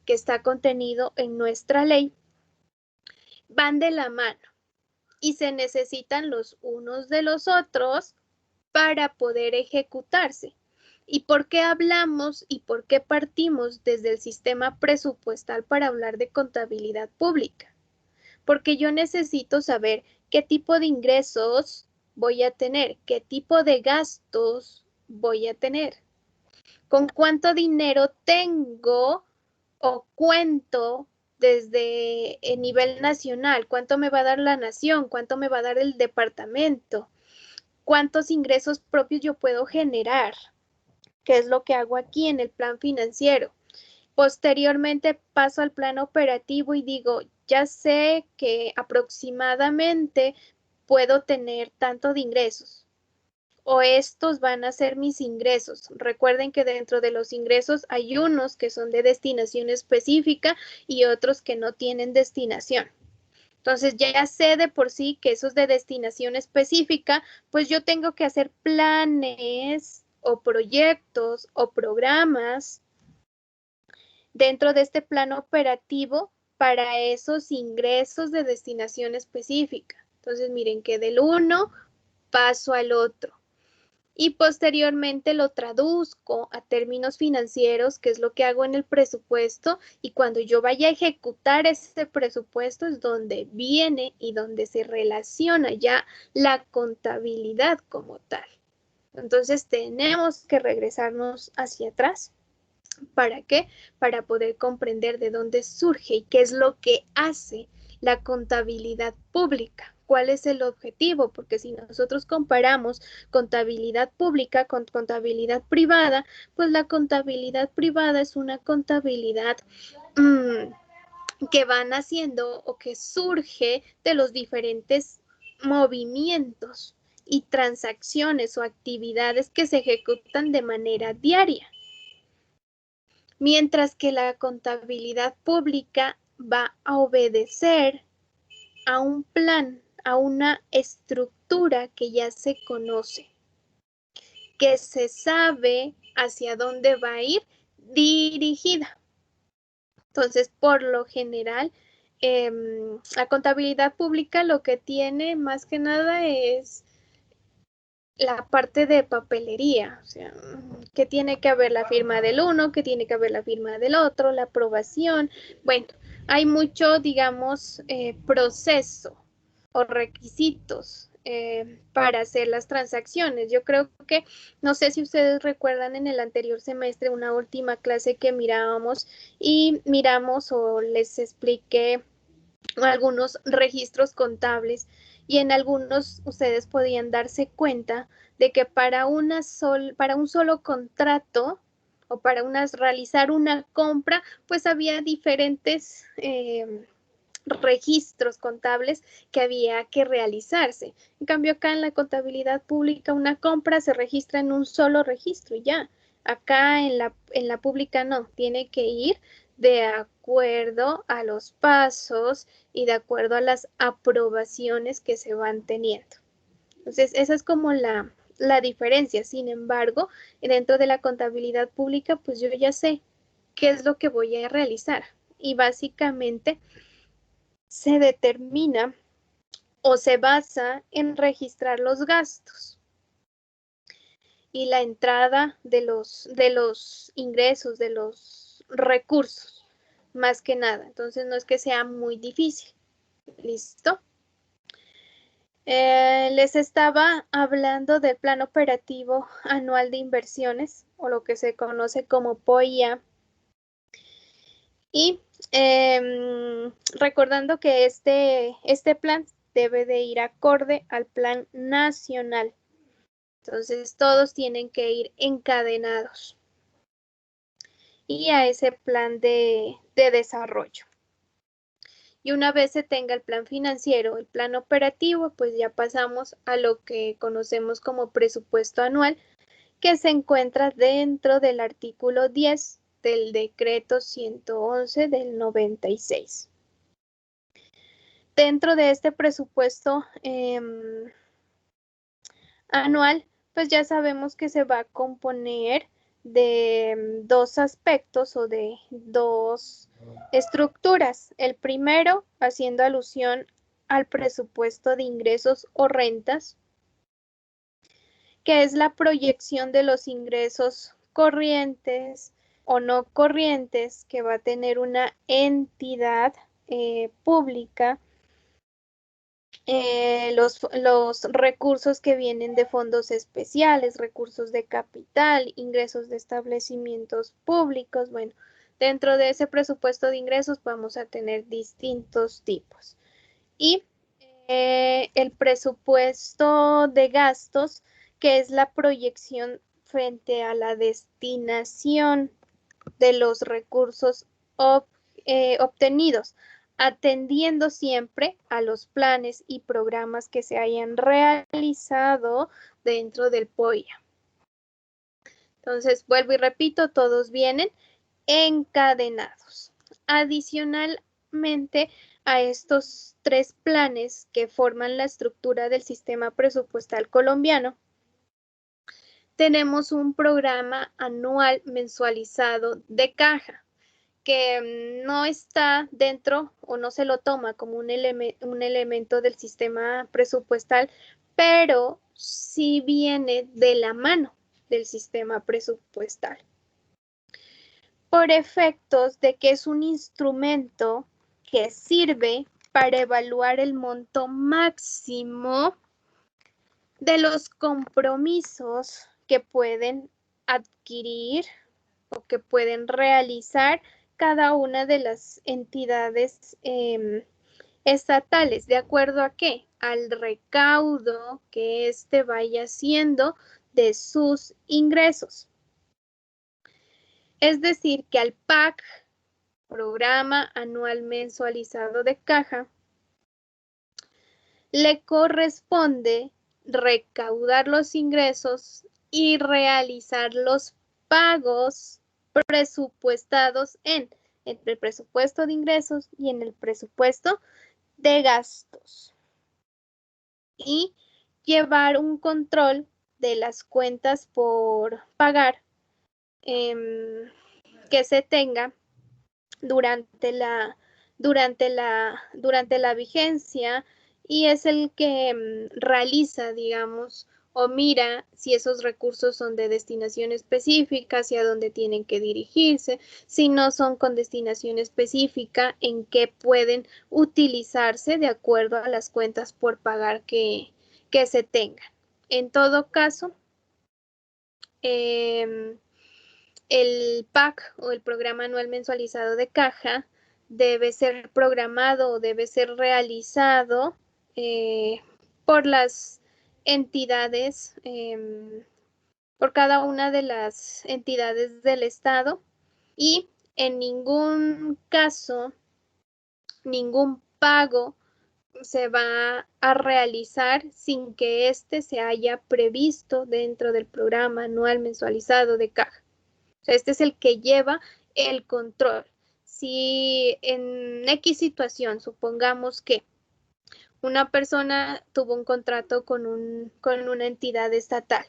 que está contenido en nuestra ley van de la mano y se necesitan los unos de los otros para poder ejecutarse. ¿Y por qué hablamos y por qué partimos desde el sistema presupuestal para hablar de contabilidad pública? Porque yo necesito saber qué tipo de ingresos voy a tener, qué tipo de gastos voy a tener, con cuánto dinero tengo o cuento desde el nivel nacional, cuánto me va a dar la nación, cuánto me va a dar el departamento, cuántos ingresos propios yo puedo generar, que es lo que hago aquí en el plan financiero. Posteriormente paso al plan operativo y digo, ya sé que aproximadamente puedo tener tanto de ingresos o estos van a ser mis ingresos. Recuerden que dentro de los ingresos hay unos que son de destinación específica y otros que no tienen destinación. Entonces ya sé de por sí que esos de destinación específica, pues yo tengo que hacer planes o proyectos o programas dentro de este plan operativo para esos ingresos de destinación específica. Entonces miren que del uno paso al otro y posteriormente lo traduzco a términos financieros, que es lo que hago en el presupuesto, y cuando yo vaya a ejecutar ese presupuesto es donde viene y donde se relaciona ya la contabilidad como tal. Entonces tenemos que regresarnos hacia atrás. ¿Para qué? Para poder comprender de dónde surge y qué es lo que hace la contabilidad pública. ¿Cuál es el objetivo? Porque si nosotros comparamos contabilidad pública con contabilidad privada, pues la contabilidad privada es una contabilidad que van haciendo o que surge de los diferentes movimientos y transacciones o actividades que se ejecutan de manera diaria. Mientras que la contabilidad pública va a obedecer a un plan, a una estructura que ya se conoce, que se sabe hacia dónde va a ir dirigida. Entonces, por lo general, la contabilidad pública lo que tiene más que nada es la parte de papelería, o sea, que tiene que haber la firma del uno, que tiene que haber la firma del otro, la aprobación. Bueno, hay mucho, digamos, proceso o requisitos para hacer las transacciones. Yo creo que, no sé si ustedes recuerdan en el anterior semestre una última clase que mirábamos y miramos o les expliqué algunos registros contables y en algunos ustedes podían darse cuenta de que para un solo contrato o para realizar una compra, pues había diferentes registros contables que había que realizarse. En cambio, acá en la contabilidad pública, una compra se registra en un solo registro y ya. Acá en la pública no, tiene que ir de acuerdo a los pasos y de acuerdo a las aprobaciones que se van teniendo. Entonces, esa es como la diferencia. Sin embargo, dentro de la contabilidad pública, pues yo ya sé qué es lo que voy a realizar. Y básicamente se determina o se basa en registrar los gastos y la entrada de los ingresos, de los recursos, más que nada. Entonces, no es que sea muy difícil. ¿Listo? Les estaba hablando del Plan Operativo Anual de Inversiones, o lo que se conoce como POIA. Y recordando que este plan debe de ir acorde al Plan Nacional. Entonces, todos tienen que ir encadenados y a ese plan de desarrollo. Y una vez se tenga el plan financiero, el plan operativo, pues ya pasamos a lo que conocemos como presupuesto anual, que se encuentra dentro del artículo 10 del decreto 111 del 96. Dentro de este presupuesto anual, pues ya sabemos que se va a componer de dos aspectos o de dos estructuras. El primero, haciendo alusión al presupuesto de ingresos o rentas, que es la proyección de los ingresos corrientes o no corrientes que va a tener una entidad pública. Los recursos que vienen de fondos especiales, recursos de capital, ingresos de establecimientos públicos. Bueno, dentro de ese presupuesto de ingresos vamos a tener distintos tipos. Y el presupuesto de gastos, que es la proyección frente a la destinación de los recursos obtenidos, atendiendo siempre a los planes y programas que se hayan realizado dentro del POIA. Entonces, vuelvo y repito, todos vienen encadenados. Adicionalmente a estos tres planes que forman la estructura del sistema presupuestal colombiano, tenemos un programa anual mensualizado de caja, que no está dentro o no se lo toma como un elemento del sistema presupuestal, pero sí viene de la mano del sistema presupuestal. Por efectos de que es un instrumento que sirve para evaluar el monto máximo de los compromisos que pueden adquirir o que pueden realizar cada una de las entidades estatales. ¿De acuerdo a qué? Al recaudo que éste vaya haciendo de sus ingresos. Es decir, que al PAC, Programa Anual Mensualizado de Caja, le corresponde recaudar los ingresos y realizar los pagos presupuestados en el presupuesto de ingresos y en el presupuesto de gastos. Y llevar un control de las cuentas por pagar que se tenga durante la vigencia, y es el que realiza, digamos, o mira si esos recursos son de destinación específica, hacia dónde tienen que dirigirse, si no son con destinación específica, en qué pueden utilizarse de acuerdo a las cuentas por pagar que se tengan. En todo caso, el PAC o el programa anual mensualizado de caja debe ser programado o debe ser realizado por las entidades, por cada una de las entidades del Estado, y en ningún caso, ningún pago se va a realizar sin que éste se haya previsto dentro del programa anual mensualizado de caja. O sea, este es el que lleva el control. Si en X situación, supongamos que una persona tuvo un contrato con una entidad estatal,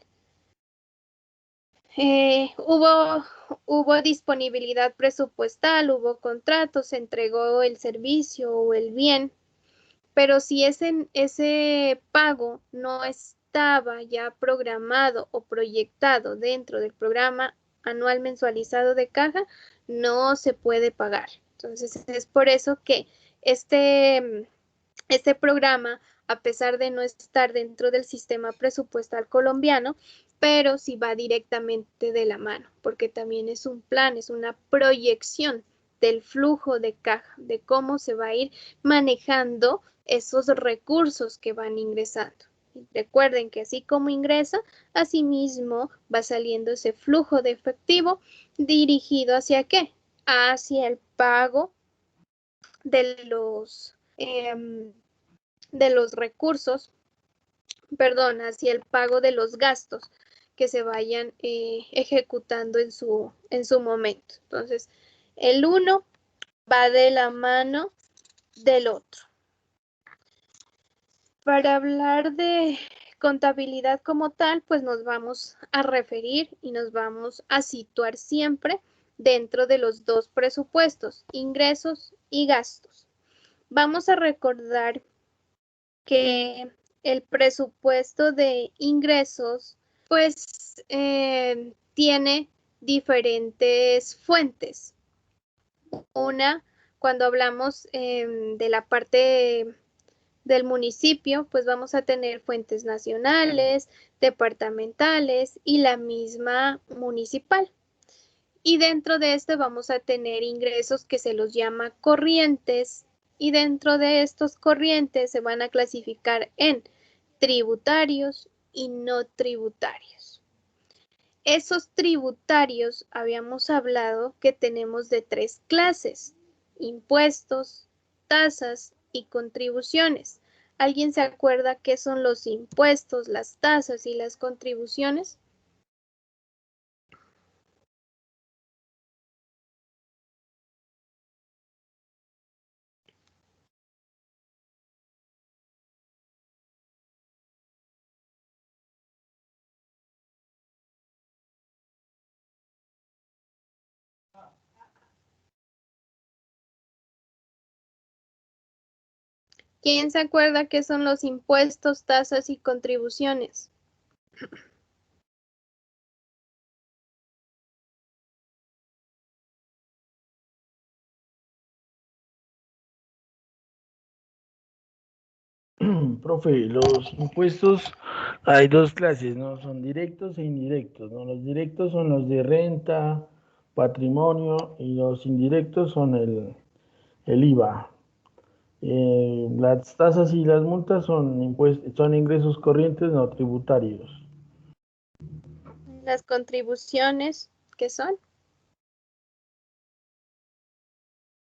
hubo disponibilidad presupuestal, hubo contratos, se entregó el servicio o el bien, pero si ese pago no estaba ya programado o proyectado dentro del programa anual mensualizado de caja, no se puede pagar. Entonces, es por eso que este programa, a pesar de no estar dentro del sistema presupuestal colombiano, pero sí va directamente de la mano, porque también es un plan, es una proyección del flujo de caja, de cómo se va a ir manejando esos recursos que van ingresando. Recuerden que así como ingresa, asimismo va saliendo ese flujo de efectivo dirigido ¿hacia qué? Hacia el pago de los recursos, perdón, hacia el pago de los gastos que se vayan ejecutando en su momento. Entonces, el uno va de la mano del otro. Para hablar de contabilidad como tal, pues nos vamos a referir y nos vamos a situar siempre dentro de los dos presupuestos, ingresos y gastos. Vamos a recordar que el presupuesto de ingresos, pues, tiene diferentes fuentes. Una, cuando hablamos de la parte del municipio, pues vamos a tener fuentes nacionales, departamentales y la misma municipal. Y dentro de este vamos a tener ingresos que se los llama corrientes, y dentro de estos corrientes se van a clasificar en tributarios y no tributarios. Esos tributarios habíamos hablado que tenemos de 3 clases: impuestos, tasas y contribuciones. ¿Alguien se acuerda qué son los impuestos, las tasas y las contribuciones? ¿Quién se acuerda qué son los impuestos, tasas y contribuciones? Profe, los impuestos hay dos clases, ¿no? Son directos e indirectos, ¿no? Los directos son los de renta, patrimonio, y los indirectos son el IVA. Las tasas y las multas son son ingresos corrientes no tributarios. Las contribuciones, ¿qué son?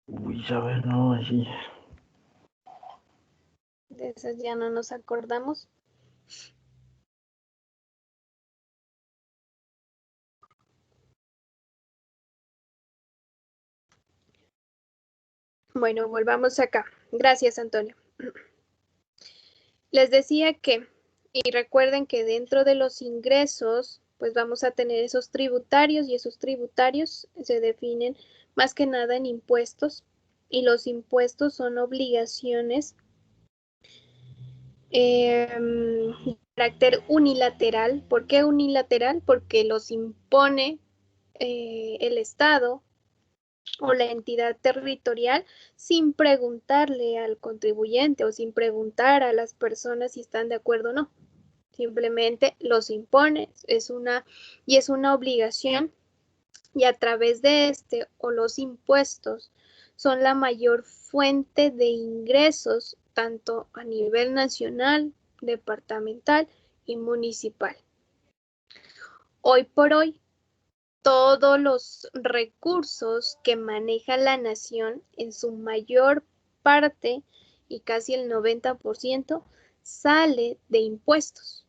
Uy, a ver, no, así. De esas ya no nos acordamos. Bueno, volvamos acá. Gracias, Antonio. Les decía que, y recuerden que dentro de los ingresos, pues vamos a tener esos tributarios y esos tributarios se definen más que nada en impuestos y los impuestos son obligaciones de carácter unilateral. ¿Por qué unilateral? Porque los impone el Estado o la entidad territorial sin preguntarle al contribuyente o sin preguntar a las personas si están de acuerdo o no. Simplemente los impone, es una obligación y a través de este o los impuestos son la mayor fuente de ingresos tanto a nivel nacional, departamental y municipal. Hoy por hoy, todos los recursos que maneja la nación en su mayor parte y casi el 90% sale de impuestos.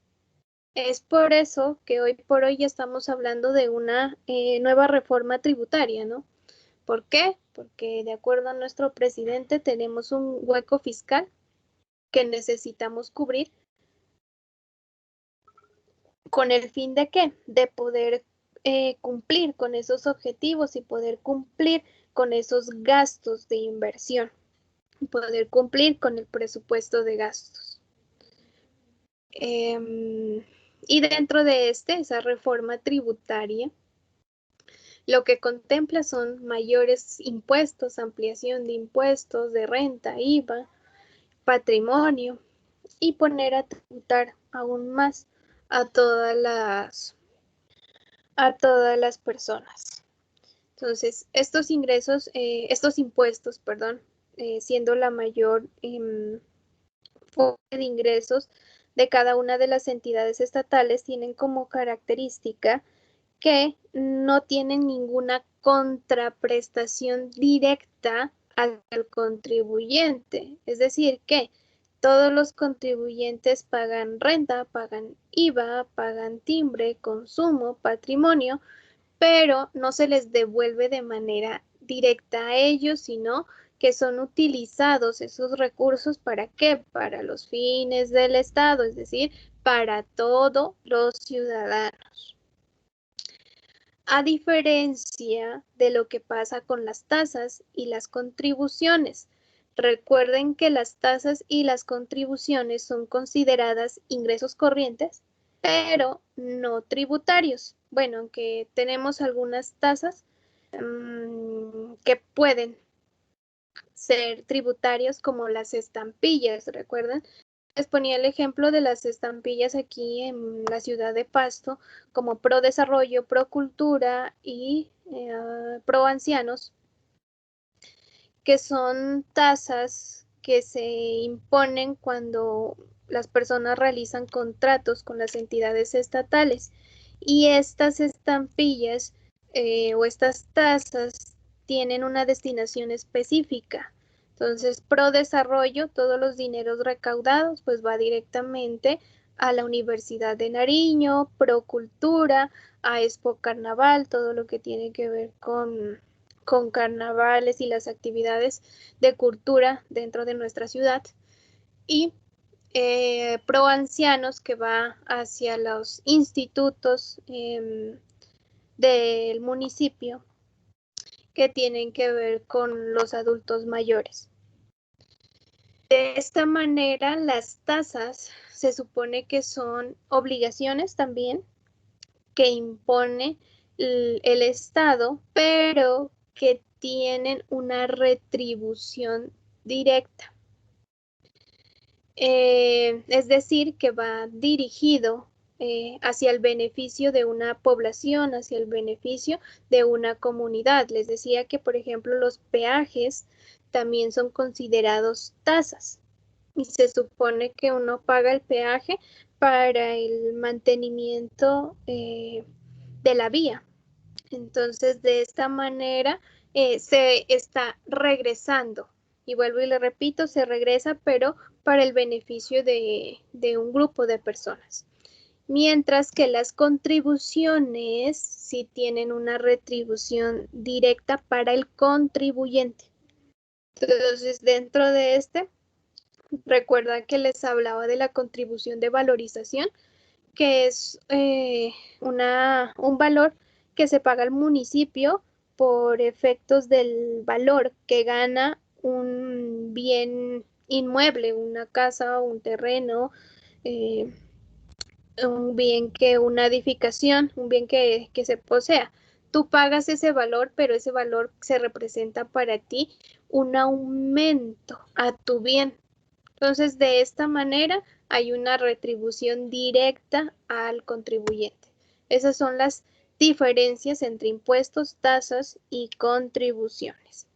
Es por eso que hoy por hoy ya estamos hablando de una nueva reforma tributaria, ¿no? ¿Por qué? Porque de acuerdo a nuestro presidente tenemos un hueco fiscal que necesitamos cubrir con el fin de ¿qué? De poder cumplir con esos objetivos y poder cumplir con esos gastos de inversión, poder cumplir con el presupuesto de gastos. Y dentro de esa reforma tributaria, lo que contempla son mayores impuestos, ampliación de impuestos, de renta, IVA, patrimonio y poner a tributar aún más a todas las personas. Entonces, estos impuestos, siendo la mayor fuente de ingresos de cada una de las entidades estatales, tienen como característica que no tienen ninguna contraprestación directa al contribuyente. Es decir, que todos los contribuyentes pagan renta, pagan IVA, pagan timbre, consumo, patrimonio, pero no se les devuelve de manera directa a ellos, sino que son utilizados esos recursos ¿para qué? Para los fines del Estado, es decir, para todos los ciudadanos. A diferencia de lo que pasa con las tasas y las contribuciones. Recuerden que las tasas y las contribuciones son consideradas ingresos corrientes, pero no tributarios. Bueno, aunque tenemos algunas tasas que pueden ser tributarios como las estampillas, ¿recuerdan? Les ponía el ejemplo de las estampillas aquí en la ciudad de Pasto, como Pro Desarrollo, Pro Cultura y Pro Ancianos, que son tasas que se imponen cuando las personas realizan contratos con las entidades estatales. Y estas estampillas o estas tasas tienen una destinación específica. Entonces, Pro Desarrollo, todos los dineros recaudados, pues va directamente a la Universidad de Nariño, Pro Cultura, a Expo Carnaval, todo lo que tiene que ver con carnavales y las actividades de cultura dentro de nuestra ciudad. Y Pro Ancianos, que va hacia los institutos del municipio que tienen que ver con los adultos mayores. De esta manera, las tasas se supone que son obligaciones también que impone el Estado, pero que tienen una retribución directa. Es decir, que va dirigido hacia el beneficio de una población, hacia el beneficio de una comunidad. Les decía que, por ejemplo, los peajes también son considerados tasas y se supone que uno paga el peaje para el mantenimiento de la vía. Entonces, de esta manera se está regresando Y vuelvo y le repito, se regresa, pero para el beneficio de un grupo de personas. Mientras que las contribuciones sí tienen una retribución directa para el contribuyente. Entonces, dentro de recuerda que les hablaba de la contribución de valorización, que es un valor que se paga al municipio por efectos del valor que gana un bien inmueble, una casa, un terreno, una edificación, un bien que se posea. Tú pagas ese valor, pero ese valor se representa para ti un aumento a tu bien. Entonces, de esta manera hay una retribución directa al contribuyente. Esas son las diferencias entre impuestos, tasas y contribuciones.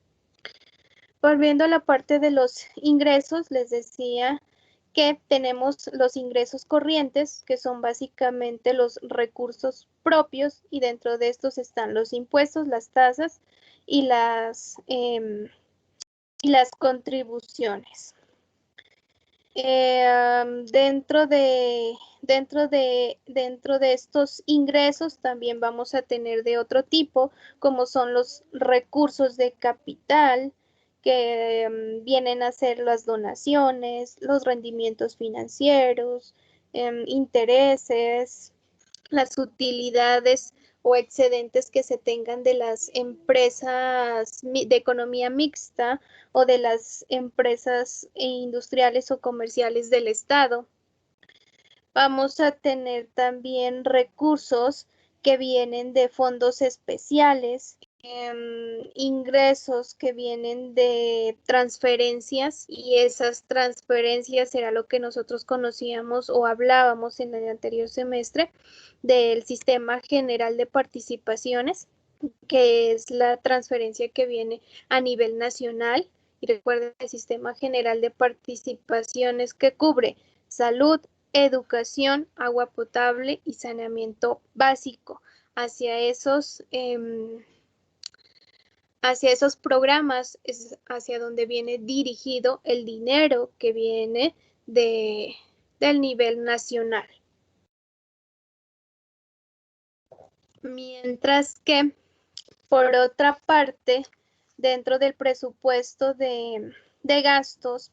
Volviendo a la parte de los ingresos, les decía que tenemos los ingresos corrientes, que son básicamente los recursos propios, y dentro de estos están los impuestos, las tasas y las contribuciones. Dentro de estos ingresos también vamos a tener de otro tipo, como son los recursos de capital, que vienen a ser las donaciones, los rendimientos financieros, intereses, las utilidades o excedentes que se tengan de las empresas de economía mixta o de las empresas industriales o comerciales del Estado. Vamos a tener también recursos que vienen de fondos especiales, ingresos que vienen de transferencias, y esas transferencias era lo que nosotros conocíamos o hablábamos en el anterior semestre del Sistema General de Participaciones, que es la transferencia que viene a nivel nacional. Y recuerden, el Sistema General de Participaciones que cubre salud, educación, agua potable y saneamiento básico. Hacia esos programas es hacia donde viene dirigido el dinero que viene del nivel nacional. Mientras que, por otra parte, dentro del presupuesto de gastos,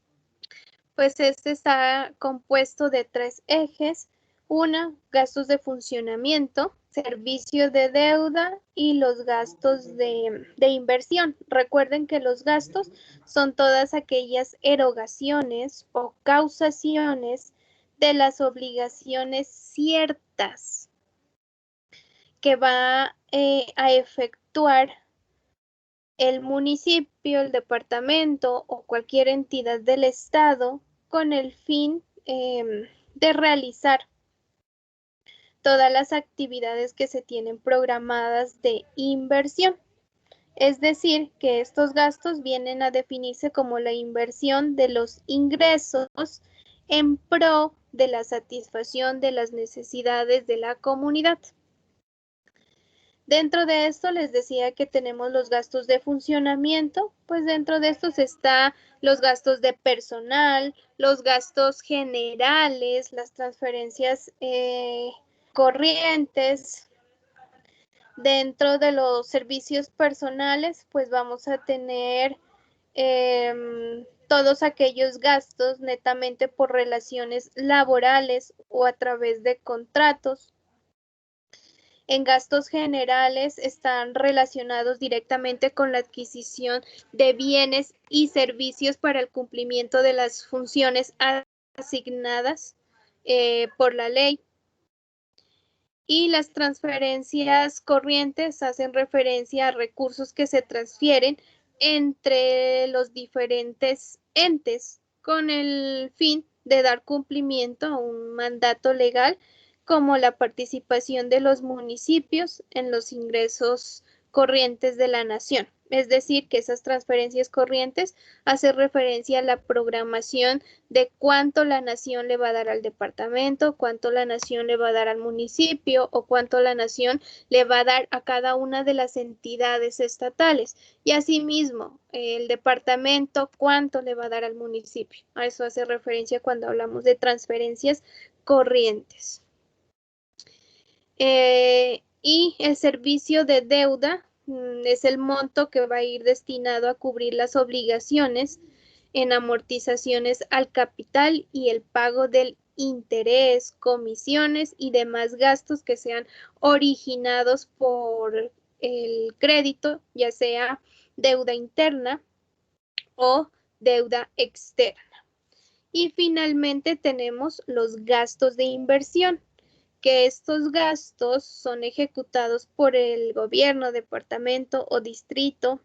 pues este está compuesto de 3 ejes. Una, gastos de funcionamiento, servicio de deuda y los gastos de inversión. Recuerden que los gastos son todas aquellas erogaciones o causaciones de las obligaciones ciertas que va a efectuar el municipio, el departamento o cualquier entidad del Estado con el fin de realizar todas las actividades que se tienen programadas de inversión. Es decir, que estos gastos vienen a definirse como la inversión de los ingresos en pro de la satisfacción de las necesidades de la comunidad. Dentro de esto les decía que tenemos los gastos de funcionamiento, pues dentro de estos está los gastos de personal, los gastos generales, las transferencias corrientes. Dentro de los servicios personales, pues vamos a tener todos aquellos gastos netamente por relaciones laborales o a través de contratos. En gastos generales están relacionados directamente con la adquisición de bienes y servicios para el cumplimiento de las funciones asignadas por la ley. Y las transferencias corrientes hacen referencia a recursos que se transfieren entre los diferentes entes con el fin de dar cumplimiento a un mandato legal, como la participación de los municipios en los ingresos corrientes de la nación. Es decir, que esas transferencias corrientes hacen referencia a la programación de cuánto la nación le va a dar al departamento, cuánto la nación le va a dar al municipio o cuánto la nación le va a dar a cada una de las entidades estatales. Y asimismo, el departamento, cuánto le va a dar al municipio. A eso hace referencia cuando hablamos de transferencias corrientes. Y el servicio de deuda es el monto que va a ir destinado a cubrir las obligaciones en amortizaciones al capital y el pago del interés, comisiones y demás gastos que sean originados por el crédito, ya sea deuda interna o deuda externa. Y finalmente tenemos los gastos de inversión, que estos gastos son ejecutados por el gobierno, departamento o distrito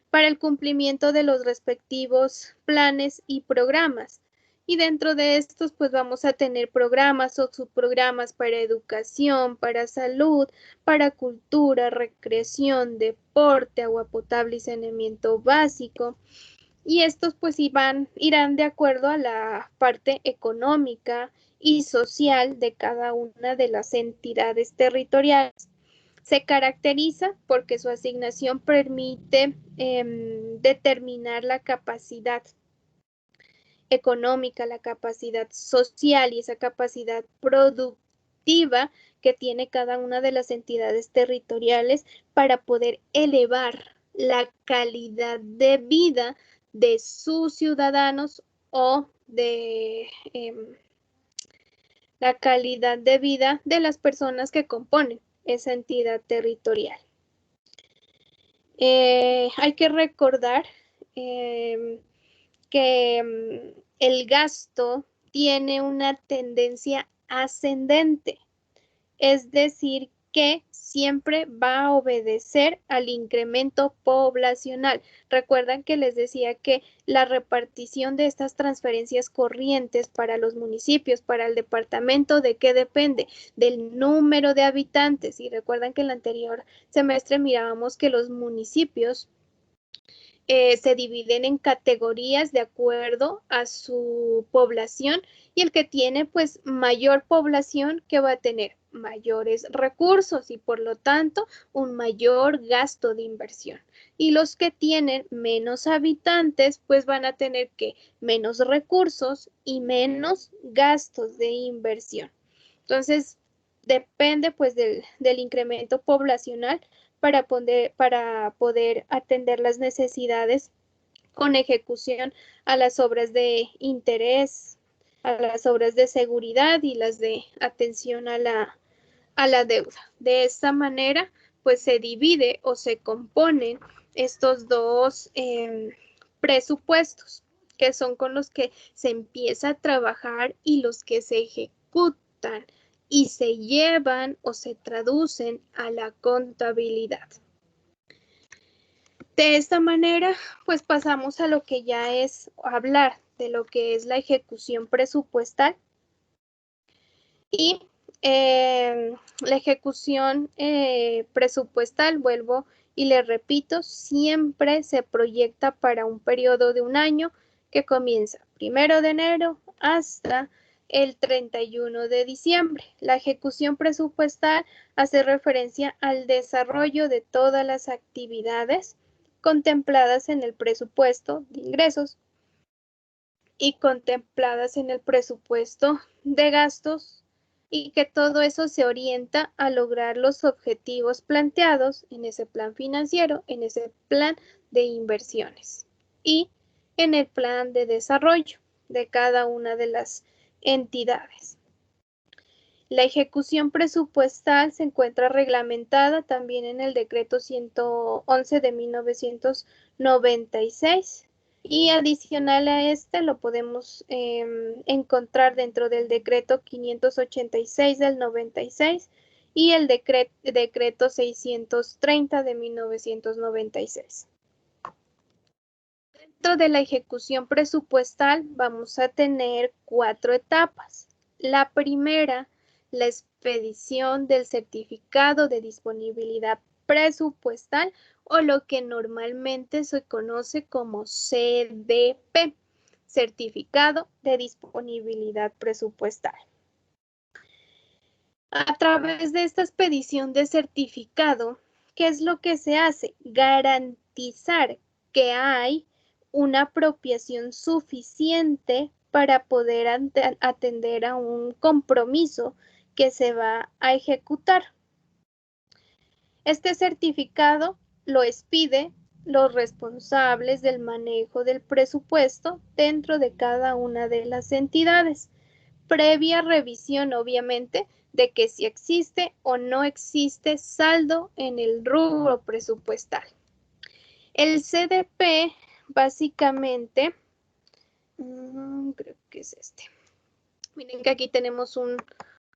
para el cumplimiento de los respectivos planes y programas. Y dentro de estos, pues vamos a tener programas o subprogramas para educación, para salud, para cultura, recreación, deporte, agua potable y saneamiento básico. Y estos pues irán de acuerdo a la parte económica y social de cada una de las entidades territoriales. Se caracteriza porque su asignación permite determinar la capacidad económica, la capacidad social y esa capacidad productiva que tiene cada una de las entidades territoriales para poder elevar la calidad de vida de sus ciudadanos o de la calidad de vida de las personas que componen esa entidad territorial. Hay que recordar que el gasto tiene una tendencia ascendente, es decir, que siempre va a obedecer al incremento poblacional. Recuerdan que les decía que la repartición de estas transferencias corrientes para los municipios, para el departamento, ¿de qué depende? Del número de habitantes. Y recuerdan que en el anterior semestre mirábamos que los municipios se dividen en categorías de acuerdo a su población y el que tiene pues mayor población que va a tener mayores recursos y por lo tanto un mayor gasto de inversión. Y los que tienen menos habitantes pues van a tener que menos recursos y menos gastos de inversión. Entonces depende pues del incremento poblacional para poder atender las necesidades con ejecución a las obras de interés, a las obras de seguridad y las de atención a la deuda. De esta manera, pues se divide o se componen estos dos presupuestos, que son con los que se empieza a trabajar y los que se ejecutan y se llevan o se traducen a la contabilidad. De esta manera, pues pasamos a lo que ya es hablar de lo que es la ejecución presupuestal. Y la ejecución presupuestal, vuelvo y le repito, siempre se proyecta para un periodo de un año que comienza 1 de enero hasta el 31 de diciembre. La ejecución presupuestal hace referencia al desarrollo de todas las actividades contempladas en el presupuesto de ingresos y contempladas en el presupuesto de gastos y que todo eso se orienta a lograr los objetivos planteados en ese plan financiero, en ese plan de inversiones y en el plan de desarrollo de cada una de las entidades. La ejecución presupuestal se encuentra reglamentada también en el decreto 111 de 1996 y adicional a este lo podemos encontrar dentro del decreto 586 del 96 y el decreto 630 de 1996. Dentro de la ejecución presupuestal vamos a tener 4 etapas. La primera, la expedición del certificado de disponibilidad presupuestal o lo que normalmente se conoce como CDP, Certificado de Disponibilidad Presupuestal. A través de esta expedición de certificado, ¿qué es lo que se hace? Garantizar que hay una apropiación suficiente para poder atender a un compromiso que se va a ejecutar. Este certificado lo expide los responsables del manejo del presupuesto dentro de cada una de las entidades, previa revisión, obviamente, de que si existe o no existe saldo en el rubro presupuestal. El CDP, básicamente, creo que es este. Miren que aquí tenemos un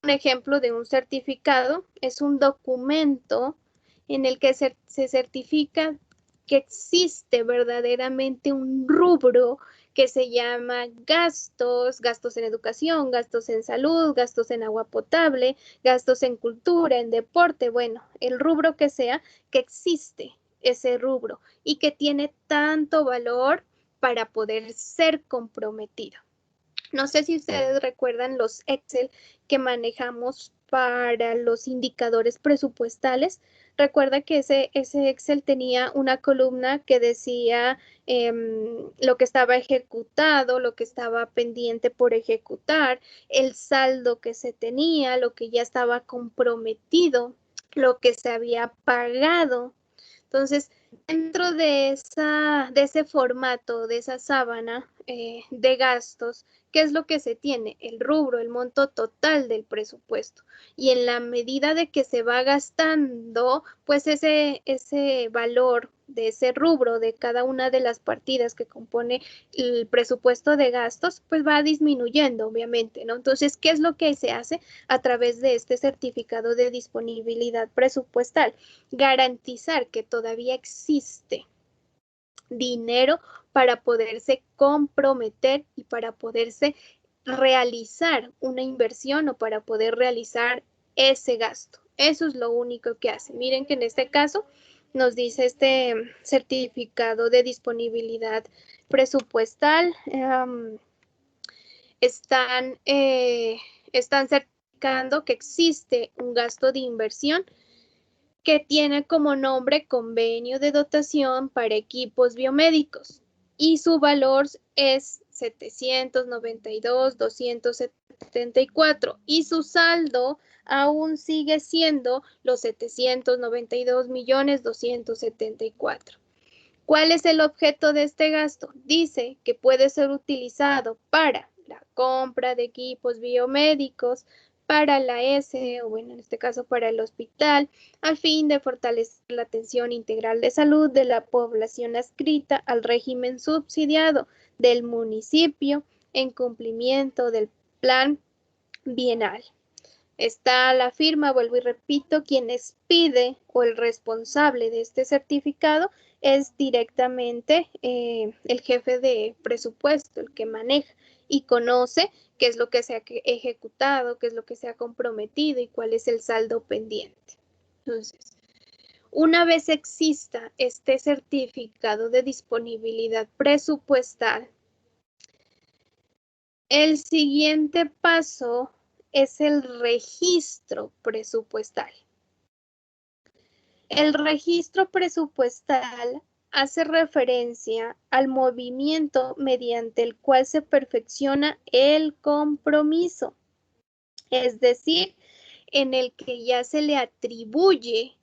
ejemplo de un certificado. Es un documento en el que se certifica que existe verdaderamente un rubro que se llama gastos en educación, gastos en salud, gastos en agua potable, gastos en cultura, en deporte, bueno, el rubro que sea, que existe ese rubro y que tiene tanto valor para poder ser comprometido. No sé si ustedes recuerdan los Excel que manejamos para los indicadores presupuestales. Recuerda que ese Excel tenía una columna que decía lo que estaba ejecutado, lo que estaba pendiente por ejecutar, el saldo que se tenía, lo que ya estaba comprometido, lo que se había pagado. Entonces, dentro de ese formato, de esa sábana de gastos, ¿qué es lo que se tiene? El rubro, el monto total del presupuesto. Y en la medida de que se va gastando, pues ese valor de ese rubro, de cada una de las partidas que compone el presupuesto de gastos, pues va disminuyendo, obviamente, ¿no? Entonces, ¿qué es lo que se hace a través de este certificado de disponibilidad presupuestal? Garantizar que todavía existe dinero para poderse comprometer y para poderse realizar una inversión o para poder realizar ese gasto. Eso es lo único que hace. Miren que en este caso nos dice este certificado de disponibilidad presupuestal. Están certificando que existe un gasto de inversión que tiene como nombre convenio de dotación para equipos biomédicos y su valor es 792,274 y su saldo aún sigue siendo los 792,274. ¿Cuál es el objeto de este gasto? Dice que puede ser utilizado para la compra de equipos biomédicos, para la ESE, o bueno, en este caso para el hospital, al fin de fortalecer la atención integral de salud de la población adscrita al régimen subsidiado del municipio en cumplimiento del plan bienal. Está la firma, vuelvo y repito, quien expide o el responsable de este certificado es directamente el jefe de presupuesto, el que maneja y conoce qué es lo que se ha ejecutado, qué es lo que se ha comprometido y cuál es el saldo pendiente. Entonces, una vez exista este certificado de disponibilidad presupuestal, el siguiente paso es el registro presupuestal. El registro presupuestal hace referencia al movimiento mediante el cual se perfecciona el compromiso, es decir, en el que ya se le atribuye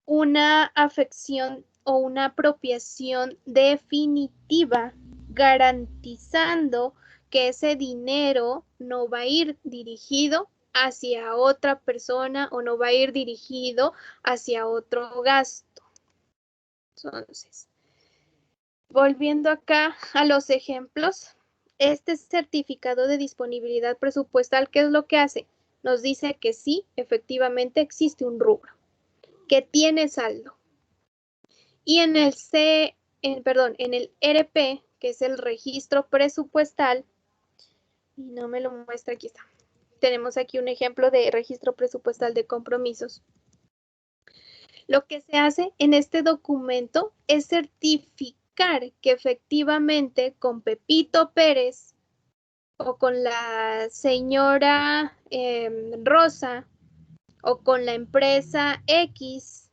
una afección o una apropiación definitiva, garantizando que ese dinero no va a ir dirigido hacia otra persona o no va a ir dirigido hacia otro gasto. Entonces, volviendo acá a los ejemplos, este certificado de disponibilidad presupuestal, ¿qué es lo que hace? Nos dice que sí, efectivamente existe un rubro, que tiene saldo. Y en el RP, que es el registro presupuestal, y no me lo muestra, aquí está. Tenemos aquí un ejemplo de registro presupuestal de compromisos. Lo que se hace en este documento es certificar que efectivamente con Pepito Pérez o con la señora Rosa o con la empresa X,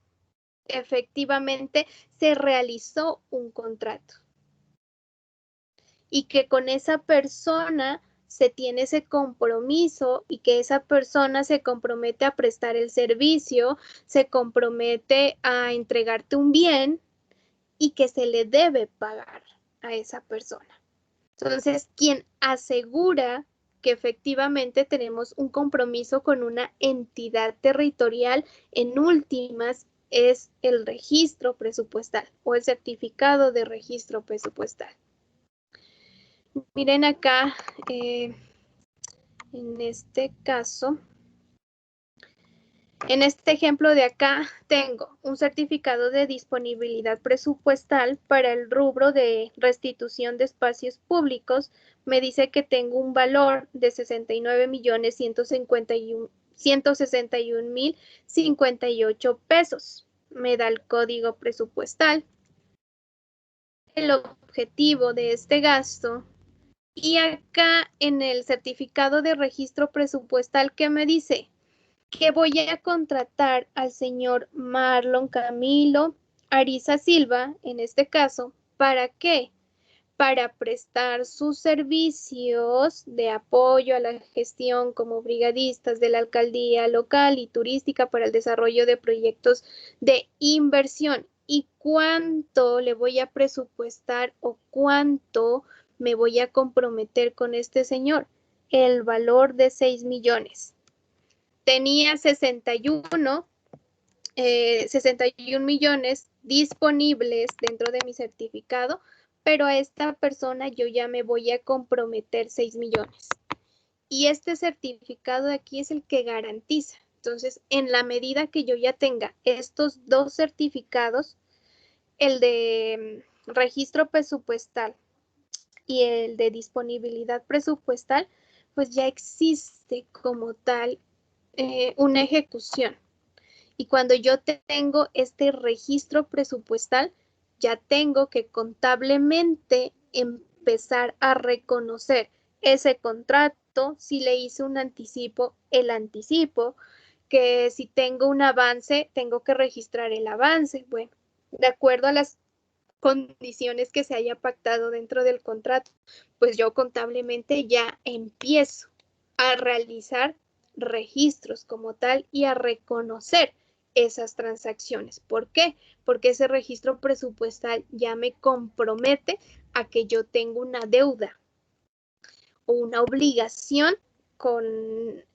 efectivamente se realizó un contrato y que con esa persona se tiene ese compromiso y que esa persona se compromete a prestar el servicio, se compromete a entregarte un bien y que se le debe pagar a esa persona. Entonces, quien asegura que efectivamente tenemos un compromiso con una entidad territorial, en últimas, es el registro presupuestal o el certificado de registro presupuestal. Miren acá, en este caso, en este ejemplo de acá, tengo un certificado de disponibilidad presupuestal para el rubro de restitución de espacios públicos. Me dice que tengo un valor de 69.161.058 pesos. Me da el código presupuestal, el objetivo de este gasto. Y acá en el certificado de registro presupuestal, ¿qué me dice? Que voy a contratar al señor Marlon Camilo Ariza Silva, en este caso, ¿para qué? Para prestar sus servicios de apoyo a la gestión como brigadistas de la alcaldía local y turística para el desarrollo de proyectos de inversión. ¿Y cuánto le voy a presupuestar o cuánto me voy a comprometer con este señor? El valor de 6 millones. Tenía 61 millones disponibles dentro de mi certificado, pero a esta persona yo ya me voy a comprometer 6 millones. Y este certificado de aquí es el que garantiza. Entonces, en la medida que yo ya tenga estos dos certificados, el de registro presupuestal y el de disponibilidad presupuestal, pues ya existe como tal una ejecución. Y cuando yo tengo este registro presupuestal, ya tengo que contablemente empezar a reconocer ese contrato, si le hice un anticipo, el anticipo, que si tengo un avance, tengo que registrar el avance. Bueno, de acuerdo a las condiciones que se haya pactado dentro del contrato, pues yo contablemente ya empiezo a realizar registros como tal y a reconocer esas transacciones. ¿Por qué? Porque ese registro presupuestal ya me compromete a que yo tengo una deuda o una obligación con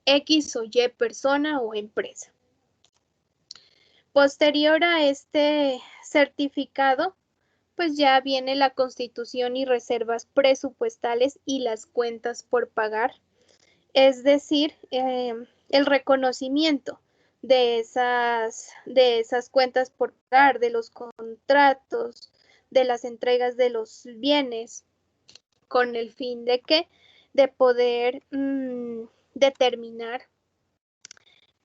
X o Y persona o empresa. Posterior a este certificado, pues ya viene la constitución y reservas presupuestales y las cuentas por pagar. Es decir, el reconocimiento de esas cuentas por pagar, de los contratos, de las entregas de los bienes, con el fin de que de poder determinar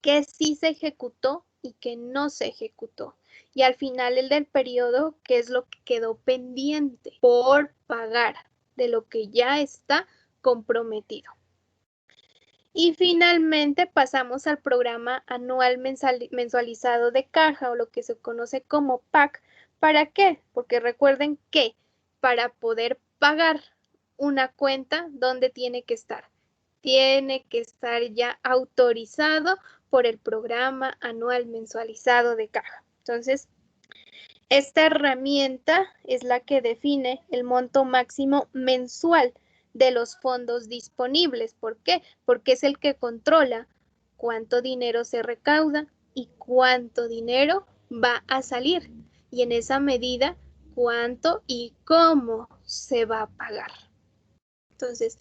qué sí se ejecutó y qué no se ejecutó. Y al final el del periodo, qué es lo que quedó pendiente por pagar de lo que ya está comprometido. Y finalmente pasamos al programa anual mensualizado de caja o lo que se conoce como PAC. ¿Para qué? Porque recuerden que para poder pagar una cuenta, ¿dónde tiene que estar? Tiene que estar ya autorizado por el programa anual mensualizado de caja. Entonces, esta herramienta es la que define el monto máximo mensual de los fondos disponibles. ¿Por qué? Porque es el que controla cuánto dinero se recauda y cuánto dinero va a salir. Y en esa medida, cuánto y cómo se va a pagar. Entonces,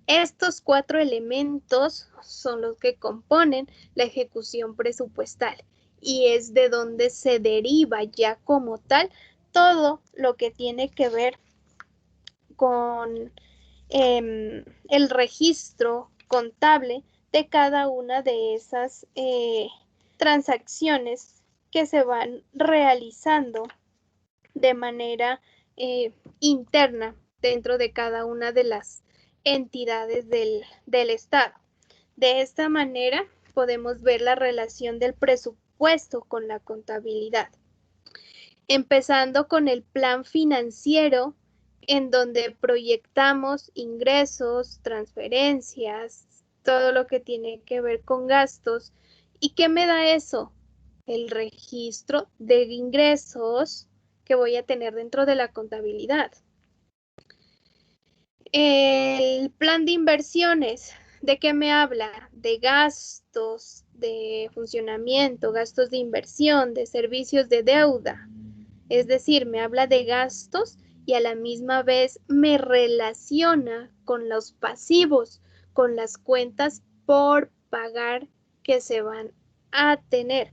estos 4 elementos son los que componen la ejecución presupuestal y es de donde se deriva ya como tal todo lo que tiene que ver con el registro contable de cada una de esas transacciones que se van realizando de manera interna dentro de cada una de las entidades del Estado. De esta manera podemos ver la relación del presupuesto con la contabilidad. Empezando con el plan financiero, en donde proyectamos ingresos, transferencias, todo lo que tiene que ver con gastos. ¿Y qué me da eso? El registro de ingresos que voy a tener dentro de la contabilidad. El plan de inversiones, ¿de qué me habla? De gastos, de funcionamiento, gastos de inversión, de servicios de deuda. Es decir, me habla de gastos y a la misma vez me relaciona con los pasivos, con las cuentas por pagar que se van a tener.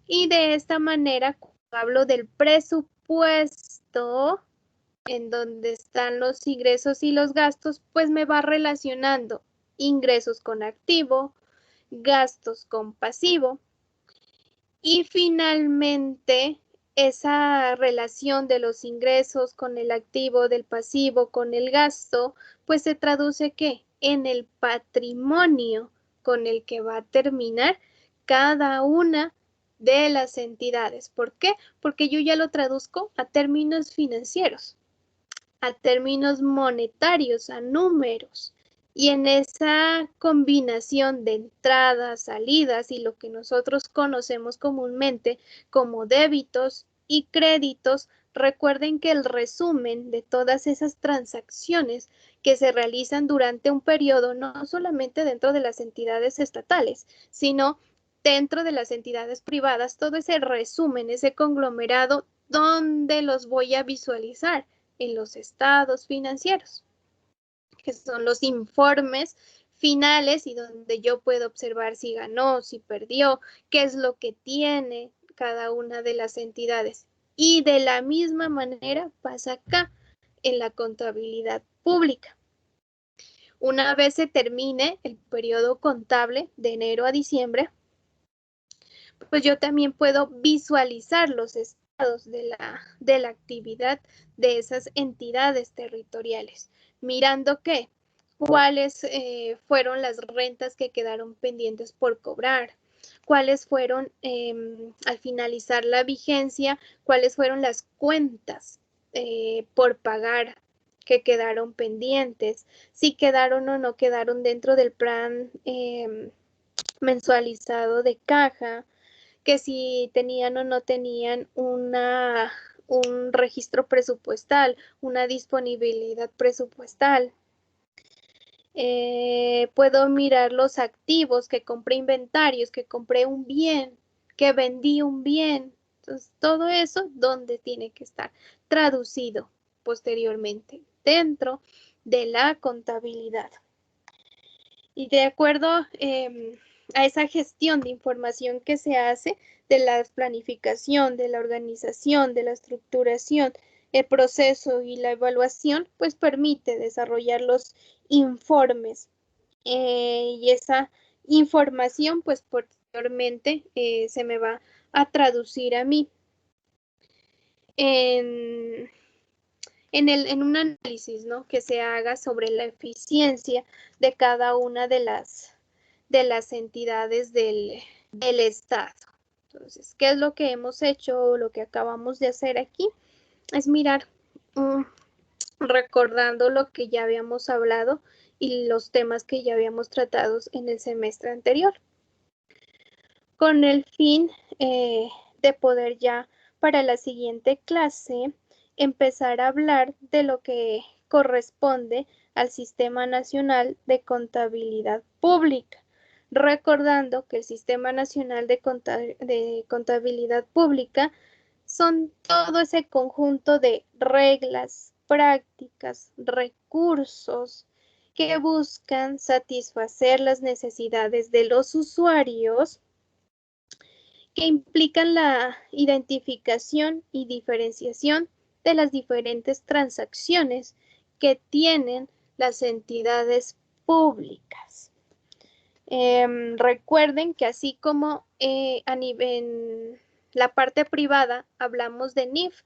Y de esta manera, cuando hablo del presupuesto, en donde están los ingresos y los gastos, pues me va relacionando ingresos con activo, gastos con pasivo. Y finalmente, esa relación de los ingresos con el activo, del pasivo, con el gasto, pues se traduce ¿qué? En el patrimonio con el que va a terminar cada una de las entidades. ¿Por qué? Porque yo ya lo traduzco a términos financieros, a términos monetarios, a números. Y en esa combinación de entradas, salidas y lo que nosotros conocemos comúnmente como débitos y créditos, recuerden que el resumen de todas esas transacciones que se realizan durante un periodo, no solamente dentro de las entidades estatales, sino dentro de las entidades privadas, todo ese resumen, ese conglomerado, ¿dónde los voy a visualizar? En los estados financieros, que son los informes finales y donde yo puedo observar si ganó, si perdió, qué es lo que tiene cada una de las entidades. Y de la misma manera pasa acá en la contabilidad pública. Una vez se termine el periodo contable de enero a diciembre, pues yo también puedo visualizar los estados de la actividad de esas entidades territoriales, mirando qué, cuáles fueron las rentas que quedaron pendientes por cobrar, cuáles fueron al finalizar la vigencia, cuáles fueron las cuentas por pagar que quedaron pendientes, si quedaron o no quedaron dentro del plan mensualizado de caja, que si tenían o no tenían un registro presupuestal, una disponibilidad presupuestal. Puedo mirar los activos, que compré inventarios, que compré un bien, que vendí un bien. Entonces, todo eso, ¿dónde tiene que estar? Traducido posteriormente dentro de la contabilidad. Y de acuerdo a esa gestión de información que se hace, de la planificación, de la organización, de la estructuración, el proceso y la evaluación, pues permite desarrollar los informes y esa información pues posteriormente se me va a traducir a mí en un análisis, ¿no?, que se haga sobre la eficiencia de cada una de las entidades del Estado. Entonces, ¿qué es lo que hemos hecho? Lo que acabamos de hacer aquí es mirar, recordando lo que ya habíamos hablado y los temas que ya habíamos tratado en el semestre anterior, con el fin de poder ya para la siguiente clase empezar a hablar de lo que corresponde al Sistema Nacional de Contabilidad Pública, recordando que el Sistema Nacional de Contabilidad Pública son todo ese conjunto de reglas, prácticas, recursos que buscan satisfacer las necesidades de los usuarios, que implican la identificación y diferenciación de las diferentes transacciones que tienen las entidades públicas. Recuerden que así como la parte privada hablamos de NIF,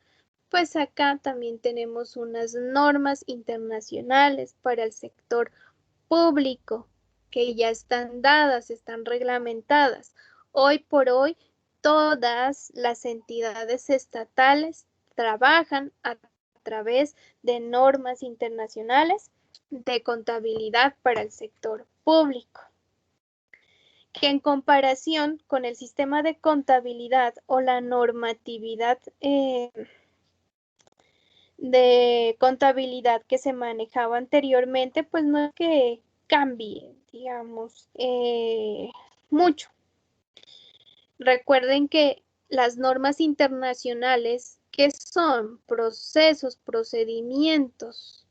pues acá también tenemos unas normas internacionales para el sector público que ya están dadas, están reglamentadas. Hoy por hoy, todas las entidades estatales trabajan a través de normas internacionales de contabilidad para el sector público, que en comparación con el sistema de contabilidad o la normatividad de contabilidad que se manejaba anteriormente, pues no es que cambie, digamos, mucho. Recuerden que las normas internacionales, que son procesos, procedimientos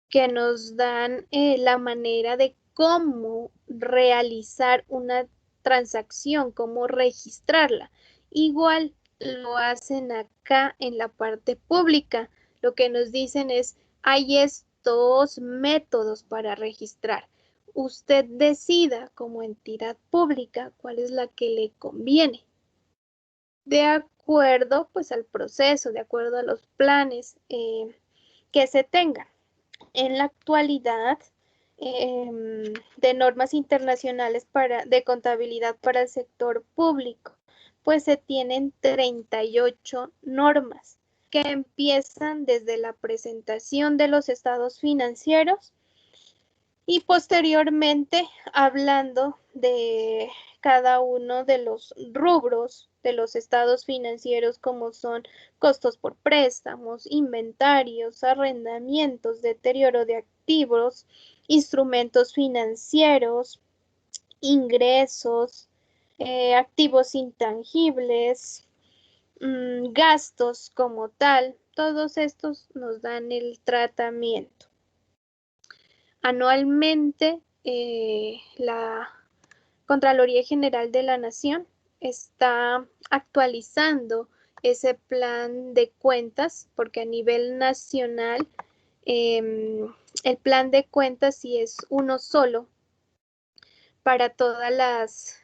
que nos dan la manera de cómo realizar una transacción, cómo registrarla. Igual lo hacen acá en la parte pública. Lo que nos dicen es, hay estos métodos para registrar. Usted decida como entidad pública cuál es la que le conviene. De acuerdo pues al proceso, de acuerdo a los planes que se tengan. En la actualidad, de normas internacionales de contabilidad para el sector público, pues se tienen 38 normas que empiezan desde la presentación de los estados financieros y posteriormente hablando de cada uno de los rubros de los estados financieros, como son costos por préstamos, inventarios, arrendamientos, deterioro de activos, instrumentos financieros, ingresos, activos intangibles, gastos como tal. Todos estos nos dan el tratamiento. Anualmente, la Contraloría General de la Nación está actualizando ese plan de cuentas, porque a nivel nacional el plan de cuentas sí es uno solo para todas las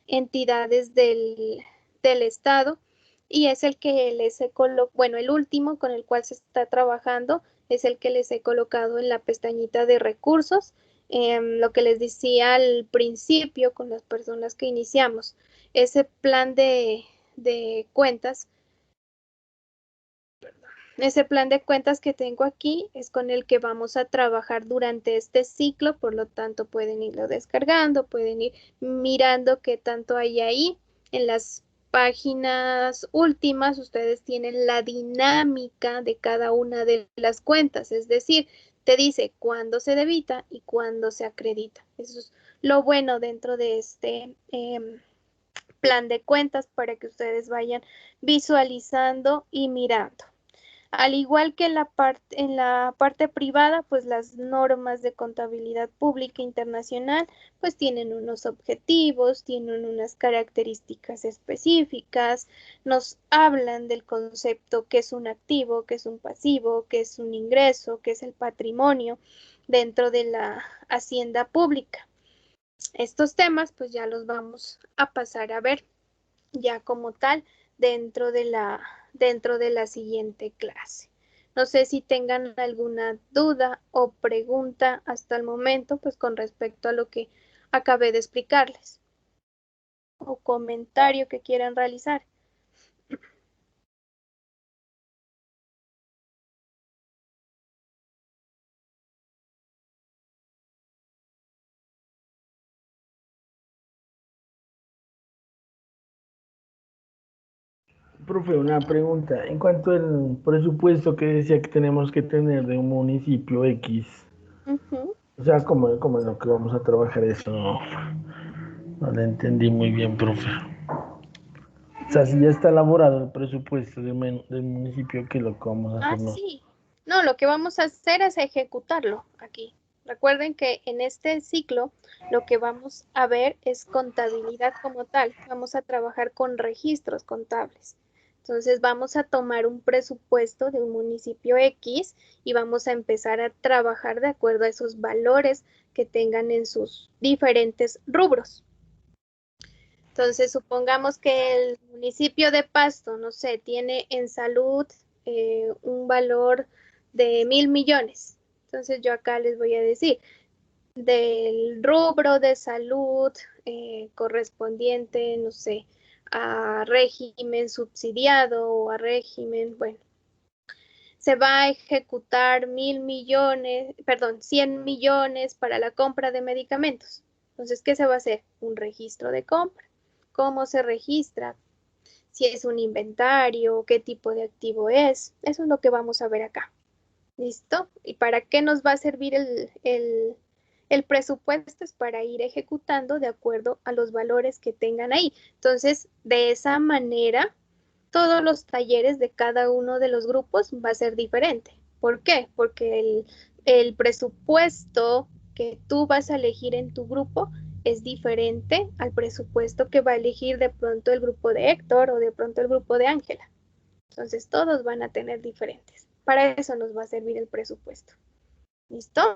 entidades del Estado, y es el que les he colocado, bueno, el último con el cual se está trabajando es el que les he colocado en la pestañita de recursos. Lo que les decía al principio con las personas que iniciamos, ese plan de cuentas, ese plan de cuentas que tengo aquí es con el que vamos a trabajar durante este ciclo, por lo tanto pueden irlo descargando, pueden ir mirando qué tanto hay ahí. En las páginas últimas ustedes tienen la dinámica de cada una de las cuentas, es decir, te dice cuándo se debita y cuándo se acredita. Eso es lo bueno dentro de este plan de cuentas, para que ustedes vayan visualizando y mirando. Al igual que en la parte privada, pues las normas de contabilidad pública internacional pues tienen unos objetivos, tienen unas características específicas, nos hablan del concepto que es un activo, que es un pasivo, que es un ingreso, que es el patrimonio dentro de la hacienda pública. Estos temas pues ya los vamos a pasar a ver ya como tal dentro de la siguiente clase. No sé si tengan alguna duda o pregunta hasta el momento, pues con respecto a lo que acabé de explicarles, o comentario que quieran realizar. Profe, una pregunta. En cuanto al presupuesto que decía que tenemos que tener de un municipio X, o sea, ¿cómo es lo que vamos a trabajar eso? No lo entendí muy bien, profe. O sea, si ya está elaborado el presupuesto del municipio, ¿qué es lo que vamos a hacer? Sí. No, lo que vamos a hacer es ejecutarlo aquí. Recuerden que en este ciclo lo que vamos a ver es contabilidad como tal. Vamos a trabajar con registros contables. Entonces vamos a tomar un presupuesto de un municipio X y vamos a empezar a trabajar de acuerdo a esos valores que tengan en sus diferentes rubros. Entonces, supongamos que el municipio de Pasto, no sé, tiene en salud un valor de 1.000 millones. Entonces, yo acá les voy a decir, del rubro de salud correspondiente, no sé, a régimen subsidiado o a régimen, bueno, se va a ejecutar 1.000 millones, perdón, 100 millones para la compra de medicamentos. Entonces, ¿qué se va a hacer? Un registro de compra. ¿Cómo se registra? Si es un inventario, qué tipo de activo es. Eso es lo que vamos a ver acá. ¿Listo? ¿Y para qué nos va a servir el presupuesto? Es para ir ejecutando de acuerdo a los valores que tengan ahí. Entonces, de esa manera, todos los talleres de cada uno de los grupos va a ser diferente. ¿Por qué? Porque el presupuesto que tú vas a elegir en tu grupo es diferente al presupuesto que va a elegir de pronto el grupo de Héctor o de pronto el grupo de Ángela. Entonces todos van a tener diferentes. Para eso nos va a servir el presupuesto. ¿Listo?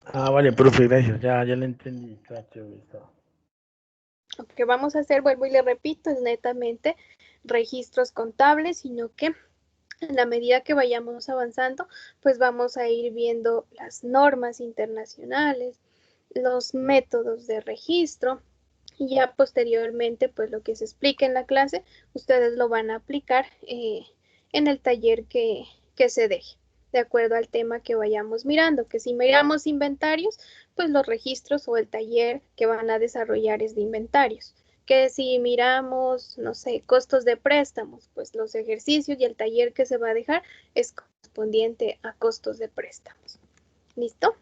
Ah, vale, profe, gracias. Ya lo entendí. Está chévere, está. Lo que vamos a hacer, vuelvo y le repito, es netamente registros contables, sino que en la medida que vayamos avanzando, pues vamos a ir viendo las normas internacionales, los métodos de registro y ya posteriormente, pues lo que se explique en la clase, ustedes lo van a aplicar en el taller que se deje, de acuerdo al tema que vayamos mirando, que si miramos inventarios, pues los registros o el taller que van a desarrollar es de inventarios. Que si miramos, no sé, costos de préstamos, pues los ejercicios y el taller que se va a dejar es correspondiente a costos de préstamos. ¿Listo?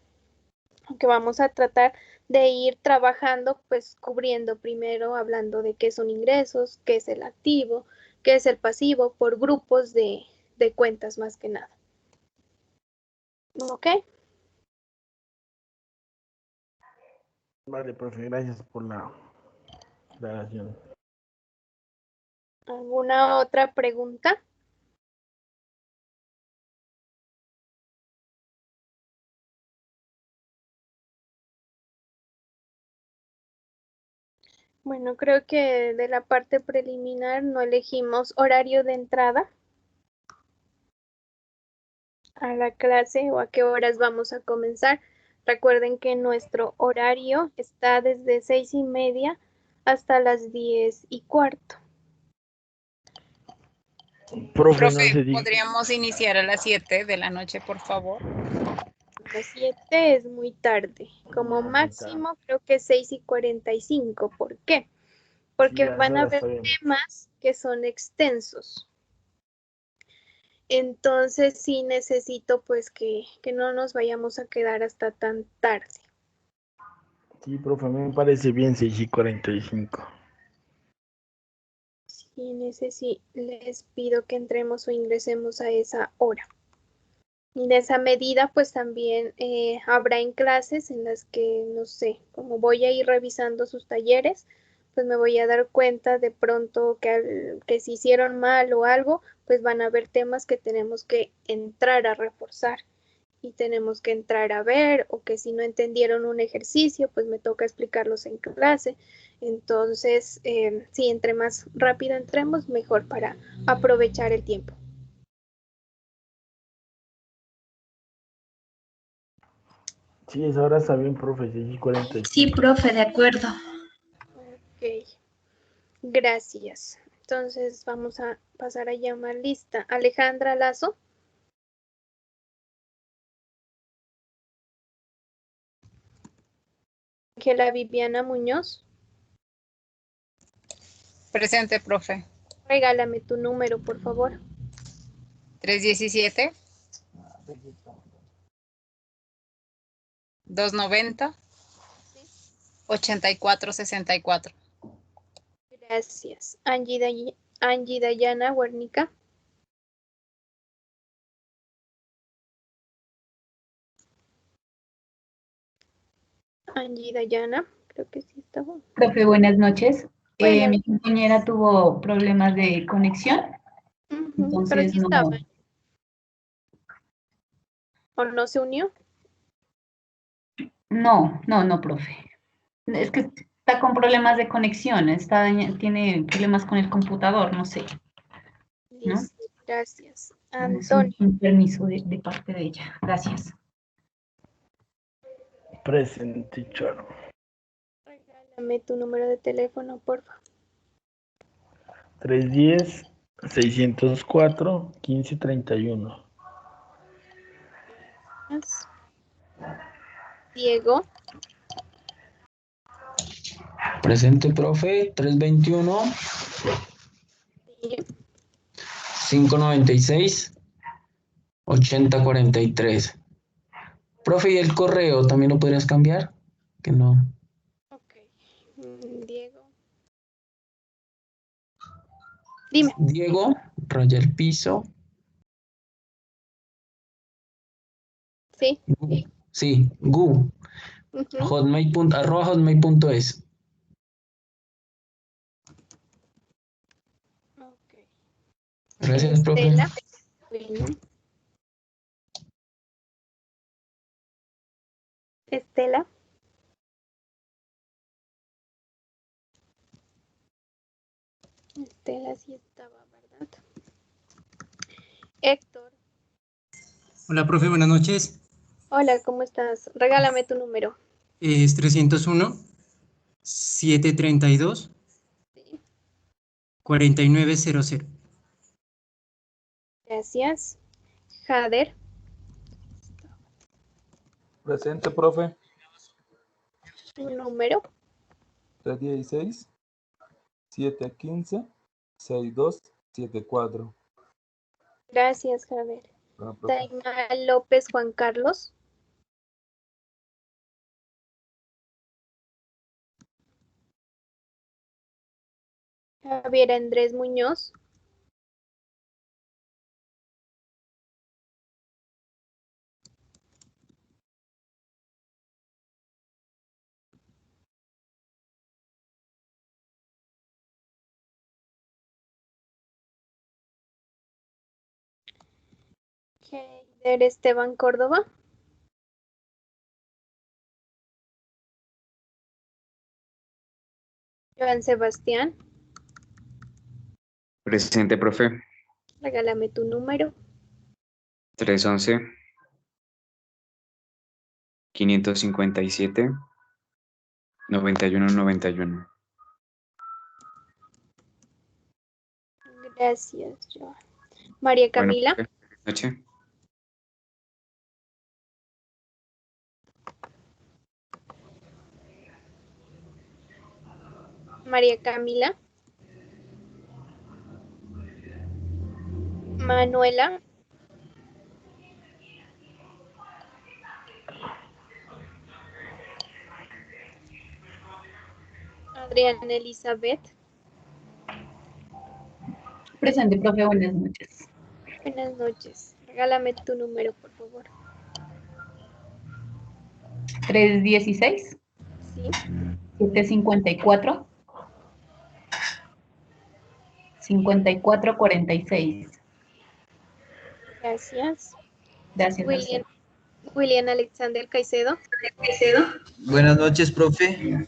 Aunque vamos a tratar de ir trabajando, pues cubriendo primero, hablando de qué son ingresos, qué es el activo, qué es el pasivo, por grupos de cuentas más que nada. ¿Ok? Vale, profe, gracias por la aclaración. ¿Alguna otra pregunta? Bueno, creo que de la parte preliminar no elegimos horario de entrada a la clase o a qué horas vamos a comenzar. Recuerden que nuestro horario está desde 6:30 hasta las 10:15. Profe, no Profe, se diga. ¿podríamos iniciar a las 7 de la noche, por favor? Las 7 es muy tarde. Como No, muy tarde. máximo creo que 6:45. ¿Por qué? Sí, Porque a esa van a hora haber está bien. temas que son extensos. Entonces sí necesito pues que no nos vayamos a quedar hasta tan tarde. Sí, profe, me parece bien 6:45. Sí, les pido que entremos o ingresemos a esa hora. Y de esa medida, pues también habrá en clases en las que, no sé, como voy a ir revisando sus talleres, pues me voy a dar cuenta de pronto que si hicieron mal o algo, pues van a haber temas que tenemos que entrar a reforzar y tenemos que entrar a ver, o que si no entendieron un ejercicio, pues me toca explicarlos en clase. Entonces, sí, entre más rápido entremos, mejor para aprovechar el tiempo. Sí, esa hora está bien, profe, 6:45. Sí, profe, de acuerdo. Ok, gracias. Entonces vamos a pasar a llamar lista. Alejandra Lazo. Ángela Viviana Muñoz. Presente, profe. Regálame tu número, por favor. 317 290 8464. Gracias. Angie Dayana Huernica. Angie Dayana, creo que sí estaba. Profe, buenas noches. Buenas. Mi compañera tuvo problemas de conexión, Pero entonces sí no. estaba. ¿O no se unió? No, profe. Es que está con problemas de conexión, tiene problemas con el computador, no sé. Listo, gracias. Es Antonio, un permiso de parte de ella. Gracias. Present, teacher. regálame tu número de teléfono, por favor. 310-604-1531. Diego, Presente, profe. 321 sí. 596 8043. Profe, ¿y el correo también lo podrías cambiar? Que no. Ok. Diego. Dime. Diego, raya el piso. Sí. Sí, gu. Ujú. hotmail.es. Ok. Gracias, profe. Estela. Bueno. Estela. Estela sí estaba, ¿verdad? Héctor. Hola, profe, buenas noches. Hola, ¿cómo estás? Regálame tu número. Es 301-732-4900. Sí. Gracias. Jader. Presente, profe. Tu número. 316-715-6274. Gracias, Jader. Bueno, profe. Daima López Juan Carlos. Javier Andrés Muñoz. Heider Esteban Córdoba. Joan Sebastián. Presente, profe. Regálame tu número. 311-557-9191. Gracias, Joan. María Bueno, Camila. profe, buenas noches. María Camila. Manuela. Adriana Elizabeth. Presente, profe, buenas noches. Buenas noches. Regálame tu número, por favor. 316 Sí. 754 5446. Gracias. Gracias a usted. William Alexander Caicedo. Buenas noches, profe.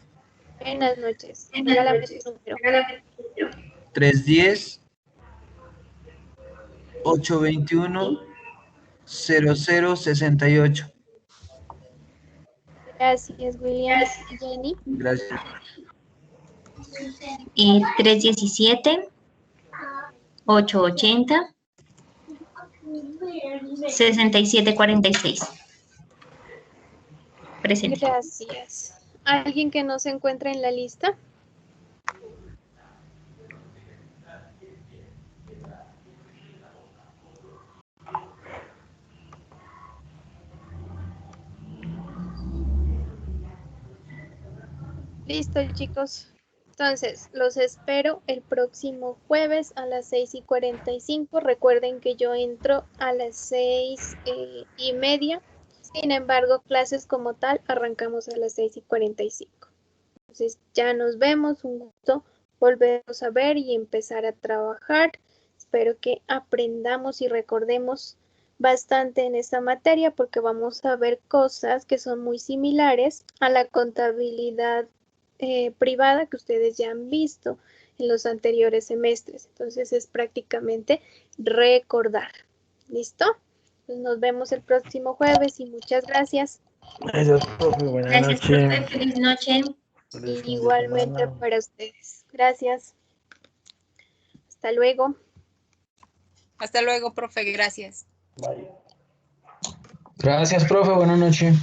Buenas noches. Regálame tu número. 310-821-0068. Gracias, William. Jenny. Gracias. 317-880-6746. Presente. Gracias. ¿Alguien que no se encuentra en la lista? Listo, chicos. Entonces, los espero el próximo jueves a las 6:45. Recuerden que yo entro a las 6:30. Sin embargo, clases como tal arrancamos a las 6:45. Entonces, ya nos vemos. Un gusto volvernos a ver y empezar a trabajar. Espero que aprendamos y recordemos bastante en esta materia porque vamos a ver cosas que son muy similares a la contabilidad privada que ustedes ya han visto en los anteriores semestres. Entonces es prácticamente recordar. ¿Listo? Pues nos vemos el próximo jueves y muchas gracias. Gracias, profe. Buenas Gracias, noches. profe. Feliz noche. Feliz fin de Igualmente semana. para ustedes. Gracias. Hasta luego. Hasta luego, profe, gracias. Bye. Gracias, profe. Buenas noches.